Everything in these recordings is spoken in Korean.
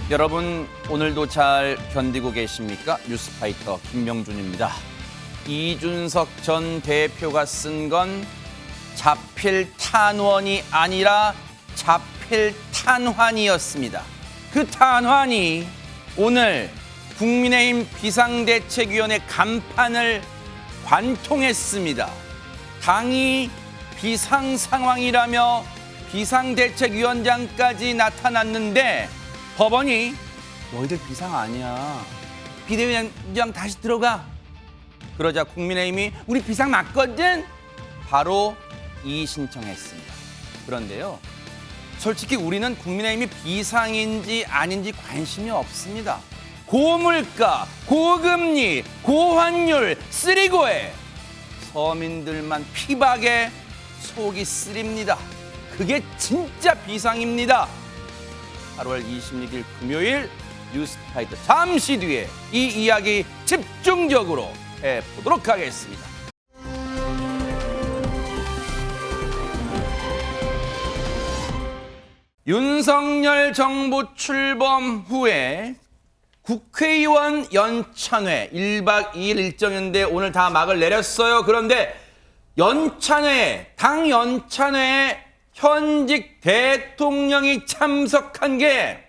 여러분 오늘도 잘 견디고 계십니까? 뉴스파이터 김명준입니다. 이준석 전 대표가 쓴 건 자필 탄원이 아니라 자필 탄환이었습니다. 그 탄환이 오늘 국민의힘 비상대책위원회 간판을 관통했습니다. 당이 비상상황이라며 비상대책위원장까지 나타났는데 법원이 너희들 비상 아니야. 비대위원장 다시 들어가. 그러자 국민의힘이 우리 비상 맞거든. 바로 이의 신청했습니다. 그런데요. 솔직히 우리는 국민의힘이 비상인지 아닌지 관심이 없습니다. 고물가, 고금리, 고환율, 쓰리고에 서민들만 피박에 속이 쓰립니다. 그게 진짜 비상입니다. 8월 26일 금요일 뉴스파이터 잠시 뒤에 이 이야기 집중적으로 해보도록 하겠습니다. 윤석열 정부 출범 후에 국회의원 연찬회 1박 2일 일정인데 오늘 다 막을 내렸어요. 그런데 연찬회, 당 연찬회에 현직 대통령이 참석한 게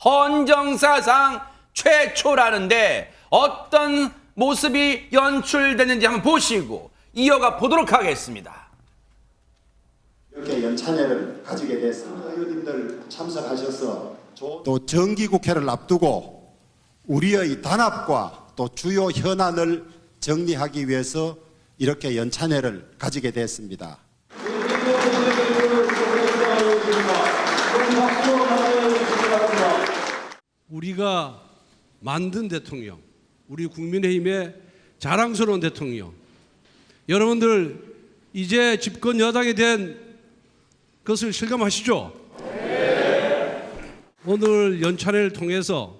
헌정사상 최초라는데 어떤 모습이 연출되는지 한번 보시고 이어가 보도록 하겠습니다. 이렇게 연찬회를 가지게 됐습니다. 의원님들 참석하셔서 또 정기국회를 앞두고 우리의 단합과 또 주요 현안을 정리하기 위해서 이렇게 연찬회를 가지게 됐습니다. 우리가 만든 대통령, 우리 국민의힘의 자랑스러운 대통령, 여러분들 이제 집권 여당이 된 것을 실감하시죠? 네. 오늘 연찬회를 통해서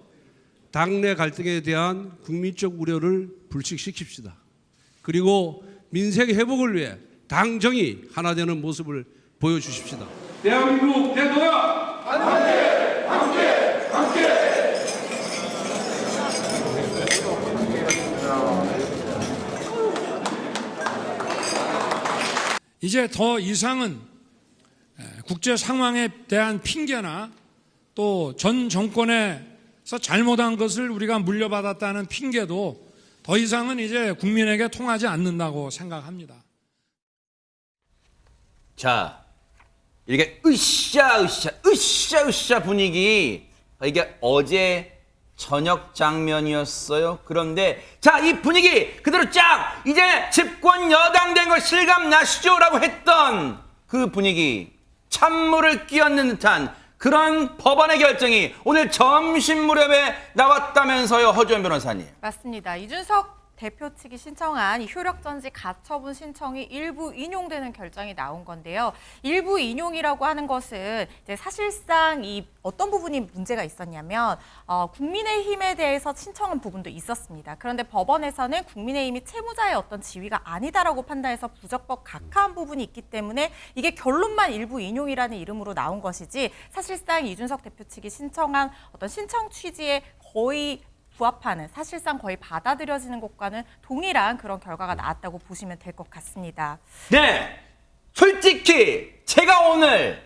당내 갈등에 대한 국민적 우려를 불식시킵시다. 그리고 민생 회복을 위해 당정이 하나 되는 모습을 보여주십시다. 대한민국 대통령 함께 함께 함께. 이제 더 이상은 국제 상황에 대한 핑계나 또 전 정권에서 잘못한 것을 우리가 물려받았다는 핑계도 더 이상은 이제 국민에게 통하지 않는다고 생각합니다. 자, 이렇게 으쌰 분위기 이게 어제 저녁 장면이었어요. 그런데 자, 이 분위기 그대로 쫙 이제 집권 여당 된 거 실감 나시죠? 라고 했던 그 분위기 찬물을 끼얹는 듯한 그런 법원의 결정이 오늘 점심 무렵에 나왔다면서요, 허주연 변호사님. 맞습니다. 이준석 대표 측이 신청한 이 효력정지 가처분 신청이 일부 인용되는 결정이 나온 건데요. 일부 인용이라고 하는 것은 이제 사실상 이 어떤 부분이 문제가 있었냐면 국민의힘에 대해서 신청한 부분도 있었습니다. 그런데 법원에서는 국민의힘이 채무자의 어떤 지위가 아니다라고 판단해서 부적법 각하한 부분이 있기 때문에 이게 결론만 일부 인용이라는 이름으로 나온 것이지 사실상 이준석 대표 측이 신청한 어떤 신청 취지에 거의 부합하는 사실상 거의 받아들여지는 것과는 동일한 그런 결과가 나왔다고 보시면 될 것 같습니다. 네, 솔직히 제가 오늘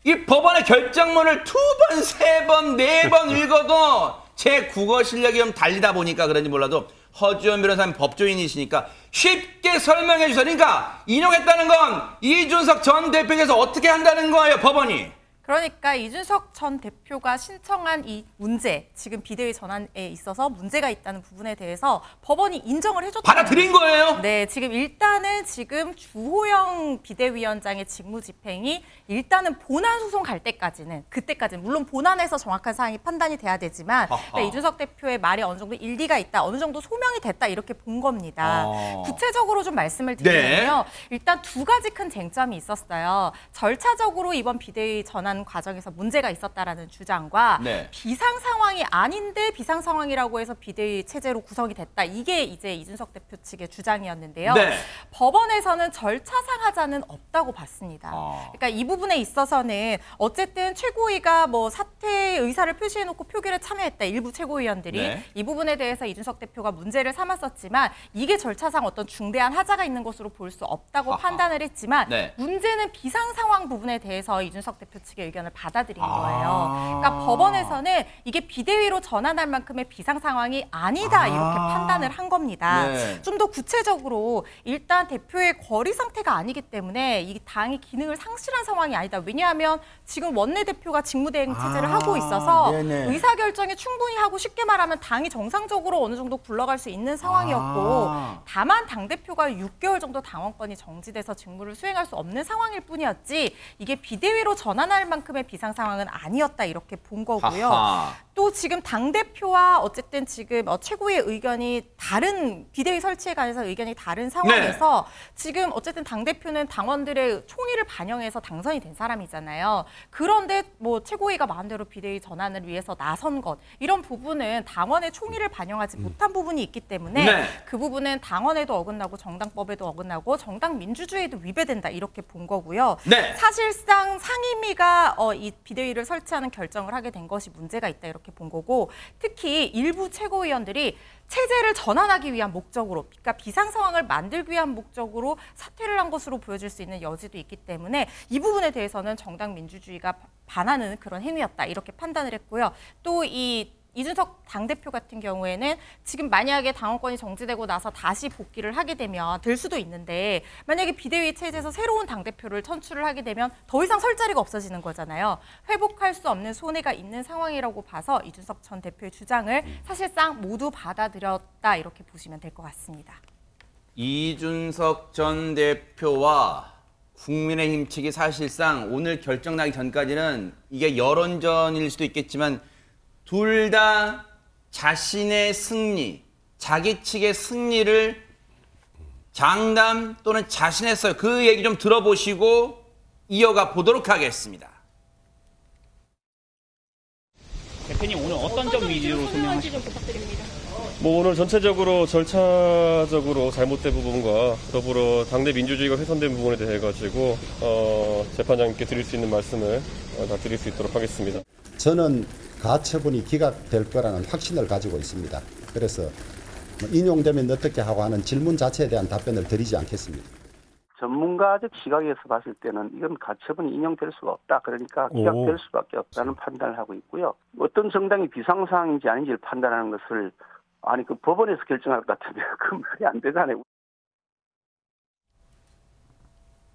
이 법원의 결정문을 2번, 3번, 4번 읽어도 제 국어 실력이 좀 달리다 보니까 그런지 몰라도 허주연 변호사님 법조인이시니까 쉽게 설명해 주세요. 그러니까 인용했다는 건 이준석 전 대표께서 어떻게 한다는 거예요, 법원이. 그러니까 이준석 전 대표가 신청한 이 문제, 지금 비대위 전환에 있어서 문제가 있다는 부분에 대해서 법원이 인정을 해줬다는 받아들인 거예요? 네, 지금 일단은 지금 주호영 비대위원장의 직무 집행이 일단은 본안 소송 갈 때까지는 그때까지는 물론 본안에서 정확한 사항이 판단이 돼야 되지만 이준석 대표의 말이 어느 정도 일리가 있다, 어느 정도 소명이 됐다 이렇게 본 겁니다. 구체적으로 좀 말씀을 드리면요. 네. 일단 두 가지 큰 쟁점이 있었어요. 절차적으로 이번 비대위 전환 결정하는 과정에서 문제가 있었다라는 주장과 네. 비상 상황이 아닌데 비상 상황이라고 해서 비대위 체제로 구성이 됐다. 이게 이제 이준석 대표 측의 주장이었는데요. 네. 법원에서는 절차상 하자는 없다고 봤습니다. 아. 그러니까 이 부분에 있어서는 어쨌든 최고위가 뭐 사퇴 의사를 표시해놓고 표결에 참여했다. 일부 최고위원들이 네. 이 부분에 대해서 이준석 대표가 문제를 삼았었지만 이게 절차상 어떤 중대한 하자가 있는 것으로 볼 수 없다고 아하. 판단을 했지만 네. 문제는 비상 상황 부분에 대해서 이준석 대표 측의 의견을 받아들인 아. 거예요. 그러니까 법원에서는 이게 비대위로 전환할 만큼의 비상 상황이 아니다 이렇게 판단을 한 겁니다. 네. 좀 더 구체적으로 일단 대표의 거리 상태가 아니기 때문에 이 당이 기능을 상실한 상황이 아니다. 왜냐하면 지금 원내대표가 직무대행 체제를 하고 있어서 네네. 의사결정이 충분히 하고 쉽게 말하면 당이 정상적으로 어느 정도 굴러갈 수 있는 상황이었고 다만 당대표가 6개월 정도 당원권이 정지돼서 직무를 수행할 수 없는 상황일 뿐이었지 이게 비대위로 전환할 만큼의 비상 상황은 아니었다 이렇게 본 거고요. 하하. 또 지금 당대표와 어쨌든 지금 최고의 의견이 다른 비대위 설치에 관해서 의견이 다른 상황에서 지금 어쨌든 당대표는 당원들의 총의를 반영해서 당선이 된 사람이잖아요. 그런데 뭐 최고위가 마음대로 비대위 전환을 위해서 나선 것 이런 부분은 당원의 총의를 반영하지 못한 부분이 있기 때문에 네. 그 부분은 당원에도 어긋나고 정당법에도 어긋나고 정당 민주주의에도 위배된다 이렇게 본 거고요. 네. 사실상 상임위가 이 비대위를 설치하는 결정을 하게 된 것이 문제가 있다 이렇게 본 거고 특히 일부 최고위원들이 체제를 전환하기 위한 목적으로 그러니까 비상 상황을 만들기 위한 목적으로 사퇴를 한 것으로 보여질 수 있는 여지도 있기 때문에 이 부분에 대해서는 정당 민주주의가 반하는 그런 행위였다 이렇게 판단을 했고요. 또 이준석 당대표 같은 경우에는 지금 만약에 당원권이 정지되고 나서 다시 복귀를 하게 되면 될 수도 있는데 만약에 비대위 체제에서 새로운 당대표를 선출을 하게 되면 더 이상 설 자리가 없어지는 거잖아요. 회복할 수 없는 손해가 있는 상황이라고 봐서 이준석 전 대표의 주장을 사실상 모두 받아들였다 이렇게 보시면 될 것 같습니다. 이준석 전 대표와 국민의힘 측이 사실상 오늘 결정 나기 전까지는 이게 여론전일 수도 있겠지만 둘 다 자신의 승리, 자기 측의 승리를 장담 또는 자신했어요. 그 얘기 좀 들어보시고 이어가 보도록 하겠습니다. 대표님 오늘 어떤 점 위주로 설명하실지 좀 부탁드립니다. 뭐 오늘 전체적으로 절차적으로 잘못된 부분과 더불어 당내 민주주의가 훼손된 부분에 대해 가지고 재판장님께 드릴 수 있는 말씀을 다 드릴 수 있도록 하겠습니다. 저는 가처분이 기각될 거라는 확신을 가지고 있습니다. 그래서 인용되면 어떻게 하고 하는 질문 자체에 대한 답변을 드리지 않겠습니다. 전문가적 시각에서 봤을 때는 이건 가처분이 인용될 수가 없다. 그러니까 기각될 수밖에 없다는 판단을 하고 있고요. 어떤 정당이 비상사항인지 아닌지를 판단하는 것을 아니 그 법원에서 결정할 것 같은데 그 말이 안 되잖아요.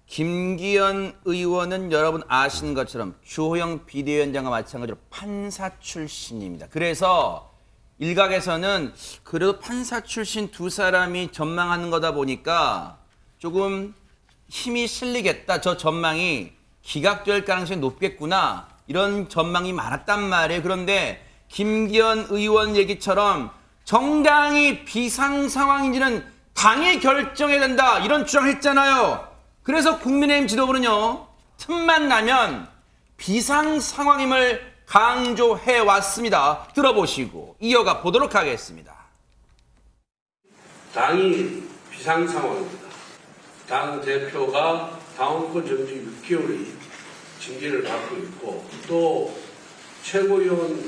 김기현 의원은 여러분 아시는 것처럼 주호영 비대위원장과 마찬가지로 판사 출신입니다. 그래서 일각에서는 그래도 판사 출신 두 사람이 전망하는 거다 보니까 조금 힘이 실리겠다. 저 전망이 기각될 가능성이 높겠구나. 이런 전망이 많았단 말이에요. 그런데 김기현 의원 얘기처럼 정당이 비상 상황인지는 당이 결정해야 된다. 이런 주장을 했잖아요. 그래서 국민의힘 지도부는요. 틈만 나면 비상 상황임을 강조해 왔습니다. 들어보시고 이어가 보도록 하겠습니다. 당이 비상 상황입니다. 당 대표가 당원권 정지 6개월의 징계를 받고 있고 또 최고위원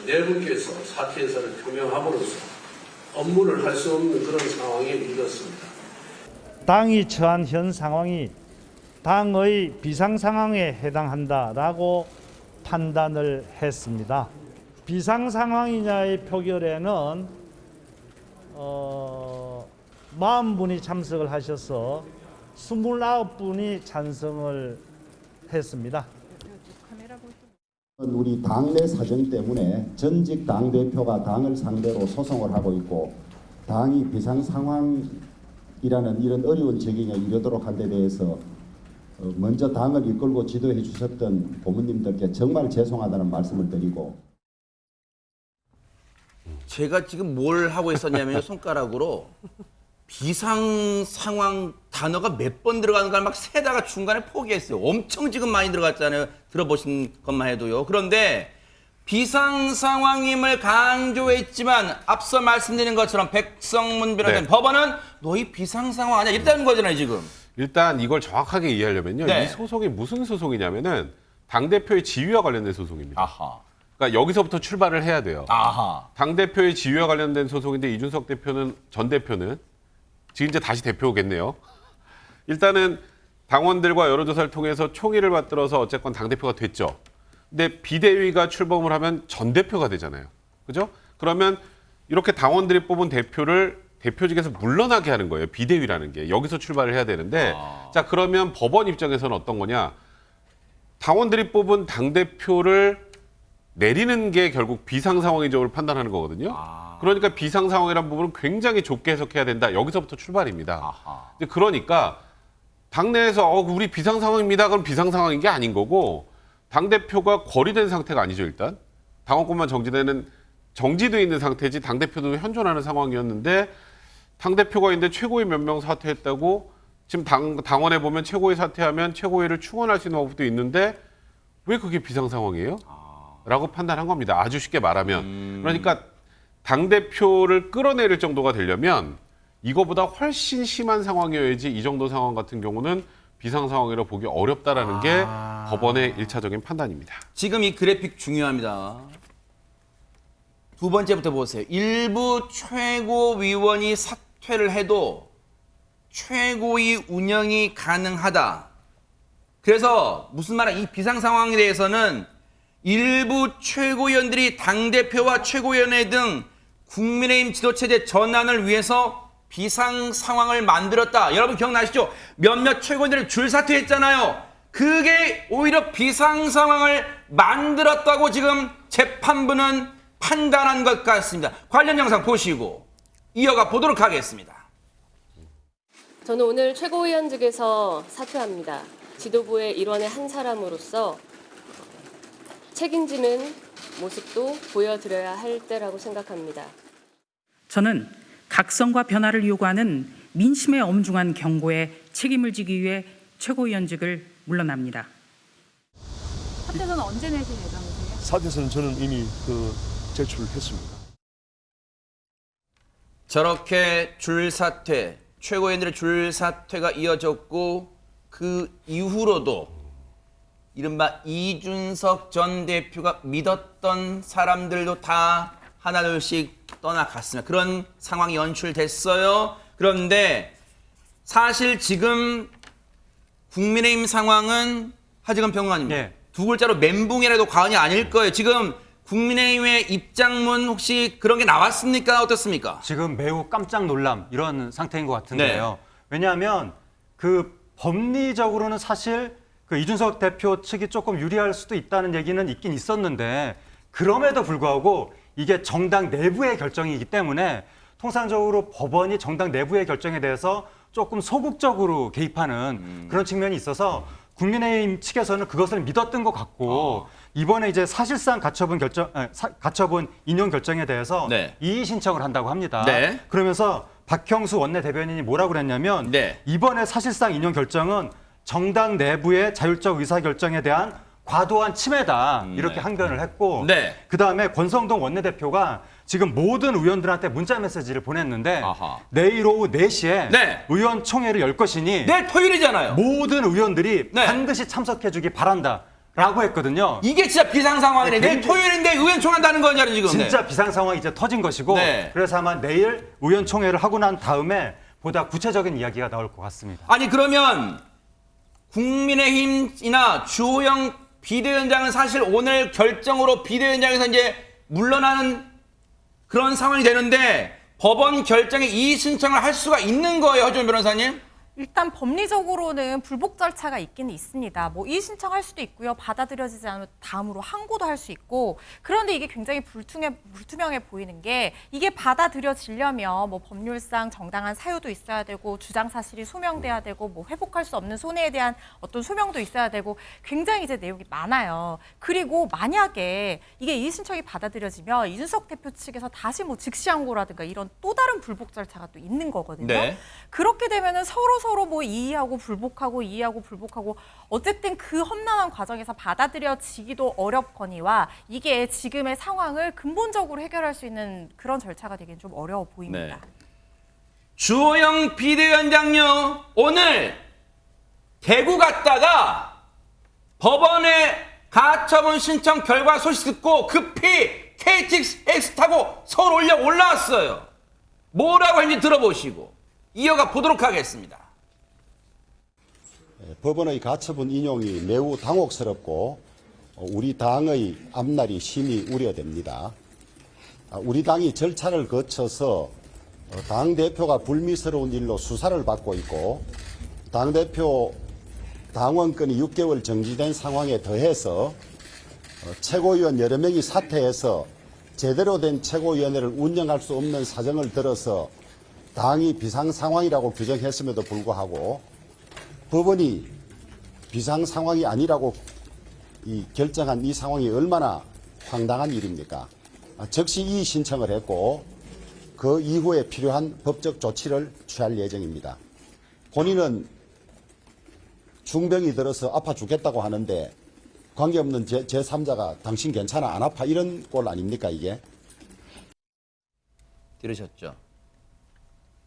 네 분께서 사퇴 의사를 표명함으로써 업무를 할 수 없는 그런 상황에 이르렀습니다. 당이 처한 현 상황이 당의 비상 상황에 해당한다라고 판단을 했습니다. 비상 상황이냐의 표결에는 40분이 참석을 하셔서 29분이 찬성을 했습니다. 우리 당내 사정 때문에 전직 당대표가 당을 상대로 소송을 하고 있고 당이 비상 상황이라는 이런 어려운 적용에 이르도록 한 데 대해서 먼저 당을 이끌고 지도해 주셨던 고문님들께 정말 죄송하다는 말씀을 드리고 제가 지금 뭘 하고 있었냐면 손가락으로 비상 상황 단어가 몇 번 들어가는 걸 막 세다가 중간에 포기했어요. 엄청 지금 많이 들어갔잖아요. 들어보신 것만 해도요. 그런데 비상 상황임을 강조했지만 앞서 말씀드린 것처럼 백성문 변호사님, 네. 법원은 너희 비상 상황 아니야 이랬다는 거잖아요 지금. 일단 이걸 정확하게 이해하려면요. 네. 이 소송이 무슨 소송이냐면은 당대표의 지위와 관련된 소송입니다. 아하. 그러니까 여기서부터 출발을 해야 돼요. 아하. 당대표의 지위와 관련된 소송인데 이준석 전 대표는 지금 이제 다시 대표겠네요. 일단은 당원들과 여론조사를 통해서 총의를 받들어서 어쨌건 당대표가 됐죠. 근데 비대위가 출범을 하면 전 대표가 되잖아요. 그죠? 그러면 이렇게 당원들이 뽑은 대표를 대표직에서 물러나게 하는 거예요. 비대위라는 게. 여기서 출발을 해야 되는데 자, 그러면 법원 입장에서는 어떤 거냐? 당원들이 뽑은 당대표를 내리는 게 결국 비상 상황이죠를 판단하는 거거든요. 그러니까 비상 상황이라는 부분은 굉장히 좁게 해석해야 된다. 여기서부터 출발입니다. 근데 그러니까 당내에서 우리 비상 상황입니다. 그럼 비상 상황인 게 아닌 거고 당대표가 거리된 상태가 아니죠, 일단. 당원권만 정지돼 있는 상태지 당대표도 현존하는 상황이었는데 당대표가 있는데 최고위 몇 명 사퇴했다고 지금 당원에 보면 최고위 사퇴하면 최고위를 충원할 수 있는 법도 있는데 왜 그게 비상 상황이에요? 라고 판단한 겁니다. 아주 쉽게 말하면. 그러니까 당대표를 끌어내릴 정도가 되려면 이거보다 훨씬 심한 상황이어야지 이 정도 상황 같은 경우는 비상 상황이라 보기 어렵다라는 게 법원의 1차적인 판단입니다. 지금 이 그래픽 중요합니다. 두 번째부터 보세요. 일부 최고위원이 사퇴를 해도 최고위 운영이 가능하다. 그래서 무슨 말이야? 이 비상 상황에 대해서는 일부 최고위원들이 당대표와 최고위원회 등 국민의힘 지도체제 전환을 위해서 비상 상황을 만들었다. 여러분 기억나시죠? 몇몇 최고위원들이 줄 사퇴했잖아요. 그게 오히려 비상 상황을 만들었다고 지금 재판부는 판단한 것 같습니다. 관련 영상 보시고 이어가 보도록 하겠습니다. 저는 오늘 최고위원직에서 사퇴합니다. 지도부의 일원의 한 사람으로서 책임지는 모습도 보여드려야 할 때라고 생각합니다. 저는 각성과 변화를 요구하는 민심의 엄중한 경고에 책임을 지기 위해 최고위원직을 물러납니다. 사퇴서는 언제 내실 예정이세요? 사퇴서는 저는 이미 제출했습니다. 저렇게 줄 사퇴, 최고위원들의 줄 사퇴가 이어졌고 그 이후로도 이른바 이준석 전 대표가 믿었던 사람들도 다 하나둘씩 떠나갔습니다. 그런 상황이 연출됐어요. 그런데 사실 지금 국민의힘 상황은 하지건 평론가님, 네. 두 글자로 멘붕이라도 과언이 아닐 거예요. 지금 국민의힘의 입장문 혹시 그런 게 나왔습니까? 어떻습니까? 지금 매우 깜짝 놀람 이런 상태인 것 같은데요. 네. 왜냐하면 법리적으로는 사실 이준석 대표 측이 조금 유리할 수도 있다는 얘기는 있긴 있었는데 그럼에도 불구하고 이게 정당 내부의 결정이기 때문에 통상적으로 법원이 정당 내부의 결정에 대해서 조금 소극적으로 개입하는 그런 측면이 있어서 국민의힘 측에서는 그것을 믿었던 것 같고 이번에 이제 사실상 가처분 인용 결정에 대해서 네. 이의 신청을 한다고 합니다. 네. 그러면서 박형수 원내대변인이 뭐라고 그랬냐면 네. 이번에 사실상 인용 결정은 정당 내부의 자율적 의사결정에 대한 과도한 침해다 이렇게 네. 항변을 했고 네. 그다음에 권성동 원내대표가 지금 모든 의원들한테 문자 메시지를 보냈는데 아하. 내일 오후 4시에 네. 의원총회를 열 것이니 내일 토요일이잖아요. 모든 의원들이 네. 반드시 참석해주기 바란다. 라고 했거든요. 이게 진짜 비상 상황이네. 네, 내일 토요일인데 의원총 한다는 거냐 지금. 진짜 비상 상황이 이제 터진 것이고 네. 그래서 아마 내일 의원총회를 하고 난 다음에 보다 구체적인 이야기가 나올 것 같습니다. 아니 그러면 국민의힘이나 주호영 비대위원장은 사실 오늘 결정으로 비대위원장에서 이제 물러나는 그런 상황이 되는데 법원 결정에 이의 신청을 할 수가 있는 거예요, 허준 변호사님? 일단 법리적으로는 불복 절차가 있기는 있습니다. 뭐 이의 신청할 수도 있고요. 받아들여지지 않으면 다음으로 항고도 할 수 있고. 그런데 이게 굉장히 불투명해 보이는 게 이게 받아들여지려면 뭐 법률상 정당한 사유도 있어야 되고 주장 사실이 소명돼야 되고 뭐 회복할 수 없는 손해에 대한 어떤 소명도 있어야 되고 굉장히 이제 내용이 많아요. 그리고 만약에 이게 이의 신청이 받아들여지면 이준석 대표 측에서 다시 뭐 즉시 항고라든가 이런 또 다른 불복 절차가 또 있는 거거든요. 네. 그렇게 되면은 서로 서로 뭐 이의하고 불복하고 어쨌든 그 험난한 과정에서 받아들여지기도 어렵거니와 이게 지금의 상황을 근본적으로 해결할 수 있는 그런 절차가 되기는 좀 어려워 보입니다. 네. 주호영 비대위원장요, 오늘 대구 갔다가 법원에 가처분 신청 결과 소식 듣고 급히 KTX 타고 서울 올라왔어요. 뭐라고 했는지 들어보시고 이어가 보도록 하겠습니다. 법원의 가처분 인용이 매우 당혹스럽고 우리 당의 앞날이 심히 우려됩니다. 우리 당이 절차를 거쳐서 당대표가 불미스러운 일로 수사를 받고 있고 당대표 당원권이 6개월 정지된 상황에 더해서 최고위원 여러 명이 사퇴해서 제대로 된 최고위원회를 운영할 수 없는 사정을 들어서 당이 비상상황이라고 규정했음에도 불구하고 법원이 비상상황이 아니라고 결정한 이 상황이 얼마나 황당한 일입니까? 즉시 이의 신청을 했고 그 이후에 필요한 법적 조치를 취할 예정입니다. 본인은 중병이 들어서 아파 죽겠다고 하는데 관계없는 제3자가 당신 괜찮아 안 아파 이런 꼴 아닙니까 이게? 들으셨죠?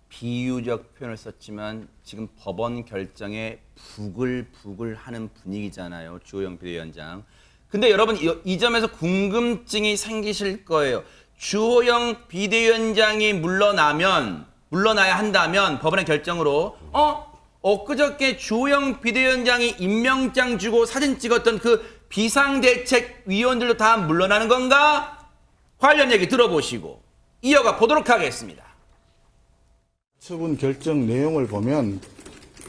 비유적 표현을 썼지만 지금 법원 결정에 부글부글하는 분위기잖아요. 주호영 비대위원장. 근데 여러분 이 점에서 궁금증이 생기실 거예요. 주호영 비대위원장이 물러나야 한다면 법원의 결정으로 엊그저께 주호영 비대위원장이 임명장 주고 사진 찍었던 그 비상대책위원들도 다 물러나는 건가? 관련 얘기 들어보시고 이어가 보도록 하겠습니다. 처분 결정 내용을 보면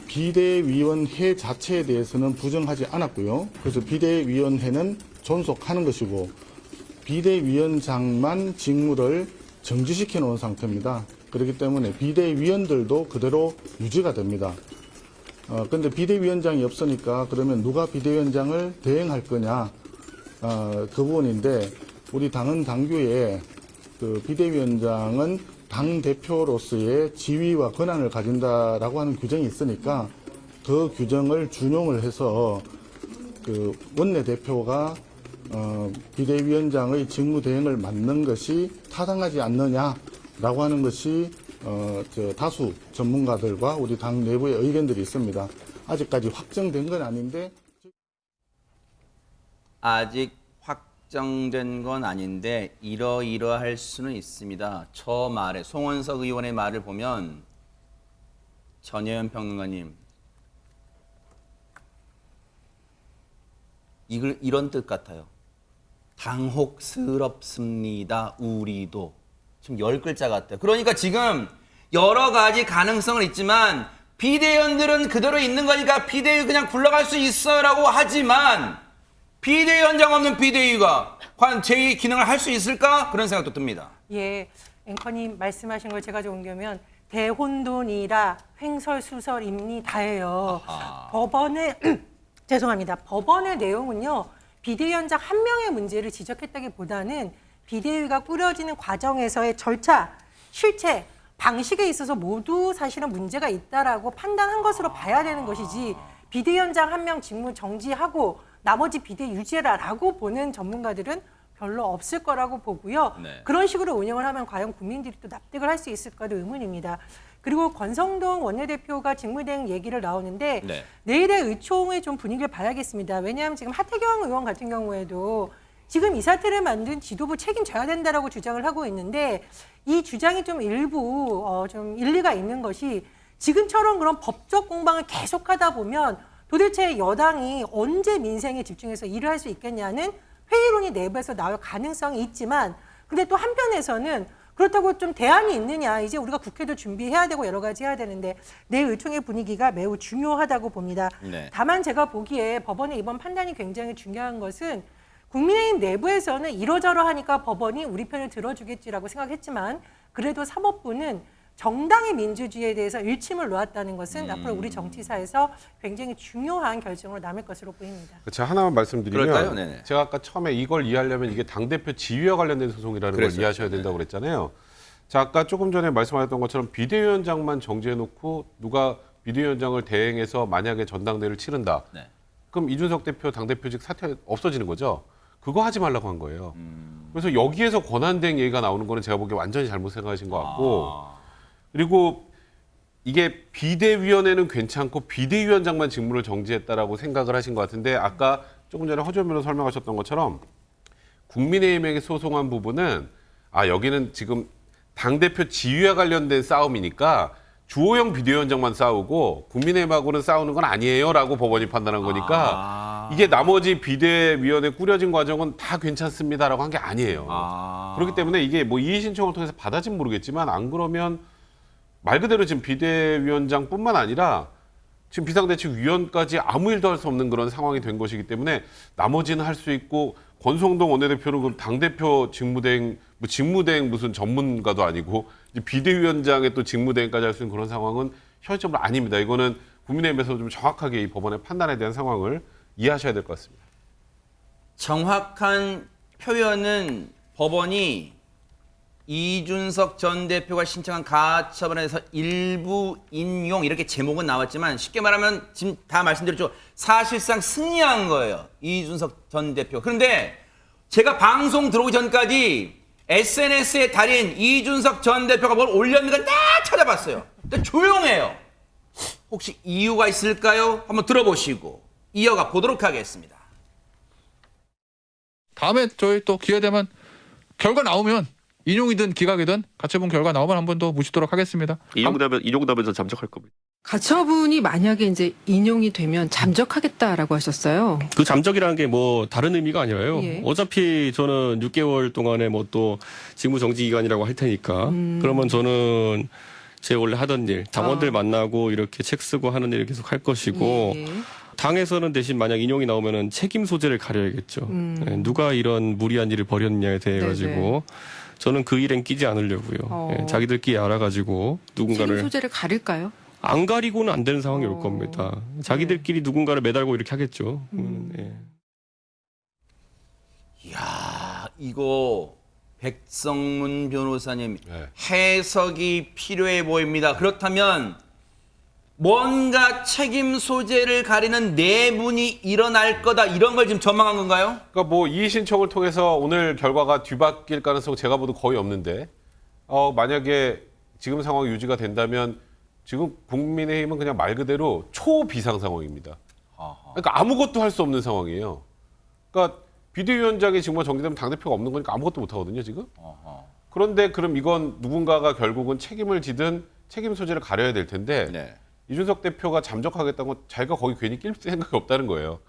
비대위원회 자체에 대해서는 부정하지 않았고요. 그래서 비대위원회는 존속하는 것이고 비대위원장만 직무를 정지시켜 놓은 상태입니다. 그렇기 때문에 비대위원들도 그대로 유지가 됩니다. 근데 비대위원장이 없으니까 그러면 누가 비대위원장을 대행할 거냐, 그 부분인데 우리 당은 당규에 그 비대위원장은 당 대표로서의 지위와 권한을 가진다라고 하는 규정이 있으니까 그 규정을 준용을 해서 그 원내 대표가 비대위원장의 직무 대행을 맡는 것이 타당하지 않느냐라고 하는 것이 다수 전문가들과 우리 당 내부의 의견들이 있습니다. 아직까지 확정된 건 아닌데 아직 확정된 건 아닌데 이러이러할 수는 있습니다. 저 말에 송원석 의원의 말을 보면 전혜연 평론가님 이런 뜻 같아요. 당혹스럽습니다. 우리도. 지금 10글자 같아요. 그러니까 지금 여러 가지 가능성은 있지만 비대위원들은 그대로 있는 거니까 비대위 그냥 굴러갈 수 있어라고 하지만 비대위원장 없는 비대위가 과연 제2 기능을 할 수 있을까? 그런 생각도 듭니다. 예, 앵커님 말씀하신 걸 제가 좀 옮기면 대혼돈이라 횡설수설입니다예요. 법원의 죄송합니다. 법원의 내용은요. 비대위원장 한 명의 문제를 지적했다기보다는 비대위가 꾸려지는 과정에서의 절차, 실체, 방식에 있어서 모두 사실은 문제가 있다라고 판단한 것으로 봐야 되는 것이지 비대위원장 한 명 직무 정지하고 나머지 비대위 유지해라라고 보는 전문가들은 별로 없을 거라고 보고요. 네. 그런 식으로 운영을 하면 과연 국민들이 또 납득을 할 수 있을까도 의문입니다. 그리고 권성동 원내대표가 직무대행 얘기를 나오는데 네. 내일의 의총의 좀 분위기를 봐야겠습니다. 왜냐하면 지금 하태경 의원 같은 경우에도 지금 이 사태를 만든 지도부 책임져야 된다라고 주장을 하고 있는데 이 주장이 좀 일부 좀 일리가 있는 것이 지금처럼 그런 법적 공방을 계속하다 보면 도대체 여당이 언제 민생에 집중해서 일을 할 수 있겠냐는 회의론이 내부에서 나올 가능성이 있지만 근데 또 한편에서는 그렇다고 좀 대안이 있느냐. 이제 우리가 국회도 준비해야 되고 여러 가지 해야 되는데 내일 의총의 분위기가 매우 중요하다고 봅니다. 네. 다만 제가 보기에 법원의 이번 판단이 굉장히 중요한 것은 국민의힘 내부에서는 이러저러하니까 법원이 우리 편을 들어주겠지라고 생각했지만 그래도 사법부는 정당의 민주주의에 대해서 일침을 놓았다는 것은 앞으로 우리 정치사에서 굉장히 중요한 결정으로 남을 것으로 보입니다. 제가 하나만 말씀드리면 그럴까요? 네네. 제가 아까 처음에 이걸 이해하려면 이게 당대표 지위와 관련된 소송이라는 걸 이해하셔야 된다고 그랬잖아요. 자, 아까 조금 전에 말씀하셨던 것처럼 비대위원장만 정지해놓고 누가 비대위원장을 대행해서 만약에 전당대회를 치른다. 네. 그럼 이준석 대표 당대표직 사퇴 없어지는 거죠. 그거 하지 말라고 한 거예요. 그래서 여기에서 권한대행 얘기가 나오는 거는 제가 보기에 완전히 잘못 생각하신 것 같고 그리고 이게 비대위원회는 괜찮고 비대위원장만 직무를 정지했다라고 생각을 하신 것 같은데 아까 조금 전에 허지원 변호사 설명하셨던 것처럼 국민의힘에게 소송한 부분은 여기는 지금 당대표 지위와 관련된 싸움이니까 주호영 비대위원장만 싸우고 국민의힘하고는 싸우는 건 아니에요라고 법원이 판단한 거니까 이게 나머지 비대위원회 꾸려진 과정은 다 괜찮습니다라고 한 게 아니에요. 그렇기 때문에 이게 뭐 이의 신청을 통해서 받아진 모르겠지만 안 그러면 말 그대로 지금 비대위원장뿐만 아니라 지금 비상대책위원까지 아무 일도 할 수 없는 그런 상황이 된 것이기 때문에 나머지는 할 수 있고 권성동 원내대표는 그럼 당대표 직무대행, 직무대행 무슨 전문가도 아니고 비대위원장의 또 직무대행까지 할 수 있는 그런 상황은 현실적으로 아닙니다. 이거는 국민의힘에서 좀 정확하게 이 법원의 판단에 대한 상황을 이해하셔야 될 것 같습니다. 정확한 표현은 법원이 이준석 전 대표가 신청한 가처분에서 일부 인용 이렇게 제목은 나왔지만 쉽게 말하면 지금 다 말씀드렸죠. 사실상 승리한 거예요. 이준석 전 대표. 그런데 제가 방송 들어오기 전까지 SNS의 달인 이준석 전 대표가 뭘 올렸는가 다 찾아봤어요. 근데 조용해요. 혹시 이유가 있을까요? 한번 들어보시고 이어가 보도록 하겠습니다. 다음에 저희 또 기회 되면 결과 나오면 인용이든 기각이든 가처분 결과 나오면 한 번 더 모시도록 하겠습니다. 인용되면 잠적할 겁니다. 가처분이 만약에 이제 인용이 되면 잠적하겠다라고 하셨어요. 그 잠적이라는 게 뭐 다른 의미가 아니라요. 예. 어차피 저는 6개월 동안에 뭐 또 직무 정지 기간이라고 할 테니까 그러면 저는 제 원래 하던 일, 당원들 만나고 이렇게 책 쓰고 하는 일을 계속 할 것이고 예. 당에서는 대신 만약 인용이 나오면은 책임 소재를 가려야겠죠. 네, 누가 이런 무리한 일을 벌였느냐에 대해 가지고 저는 그 일엔 끼지 않으려고요. 네, 자기들끼리 알아가지고 누군가를 책임 소재를 가릴까요? 안 가리고는 안 되는 상황이 올 겁니다. 자기들끼리 누군가를 매달고 이렇게 하겠죠. 예. 이야, 이거 백성문 변호사님 해석이 필요해 보입니다. 그렇다면 뭔가 책임 소재를 가리는 내분이 일어날 거다 이런 걸 지금 전망한 건가요? 그러니까 뭐 이의 신청을 통해서 오늘 결과가 뒤바뀔 가능성 제가 봐도 거의 없는데 만약에 지금 상황이 유지가 된다면 지금 국민의힘은 그냥 말 그대로 초비상 상황입니다. 그러니까 아무것도 할 수 없는 상황이에요. 그러니까 비대위원장이 직무가 정지되면 당대표가 없는 거니까 아무것도 못 하거든요, 지금. 그런데 그럼 이건 누군가가 결국은 책임을 지든 책임 소재를 가려야 될 텐데 이준석 대표가 잠적하겠다고 자기가 거기 괜히 낄 생각이 없다는 거예요.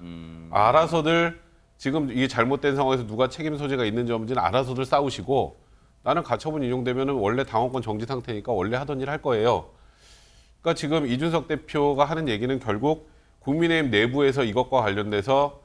알아서들 지금 이게 잘못된 상황에서 누가 책임 소재가 있는지 없는지는 알아서들 싸우시고 나는 가처분 인용되면은 원래 당원권 정지 상태니까 원래 하던 일 할 거예요. 그러니까 지금 이준석 대표가 하는 얘기는 결국 국민의힘 내부에서 이것과 관련돼서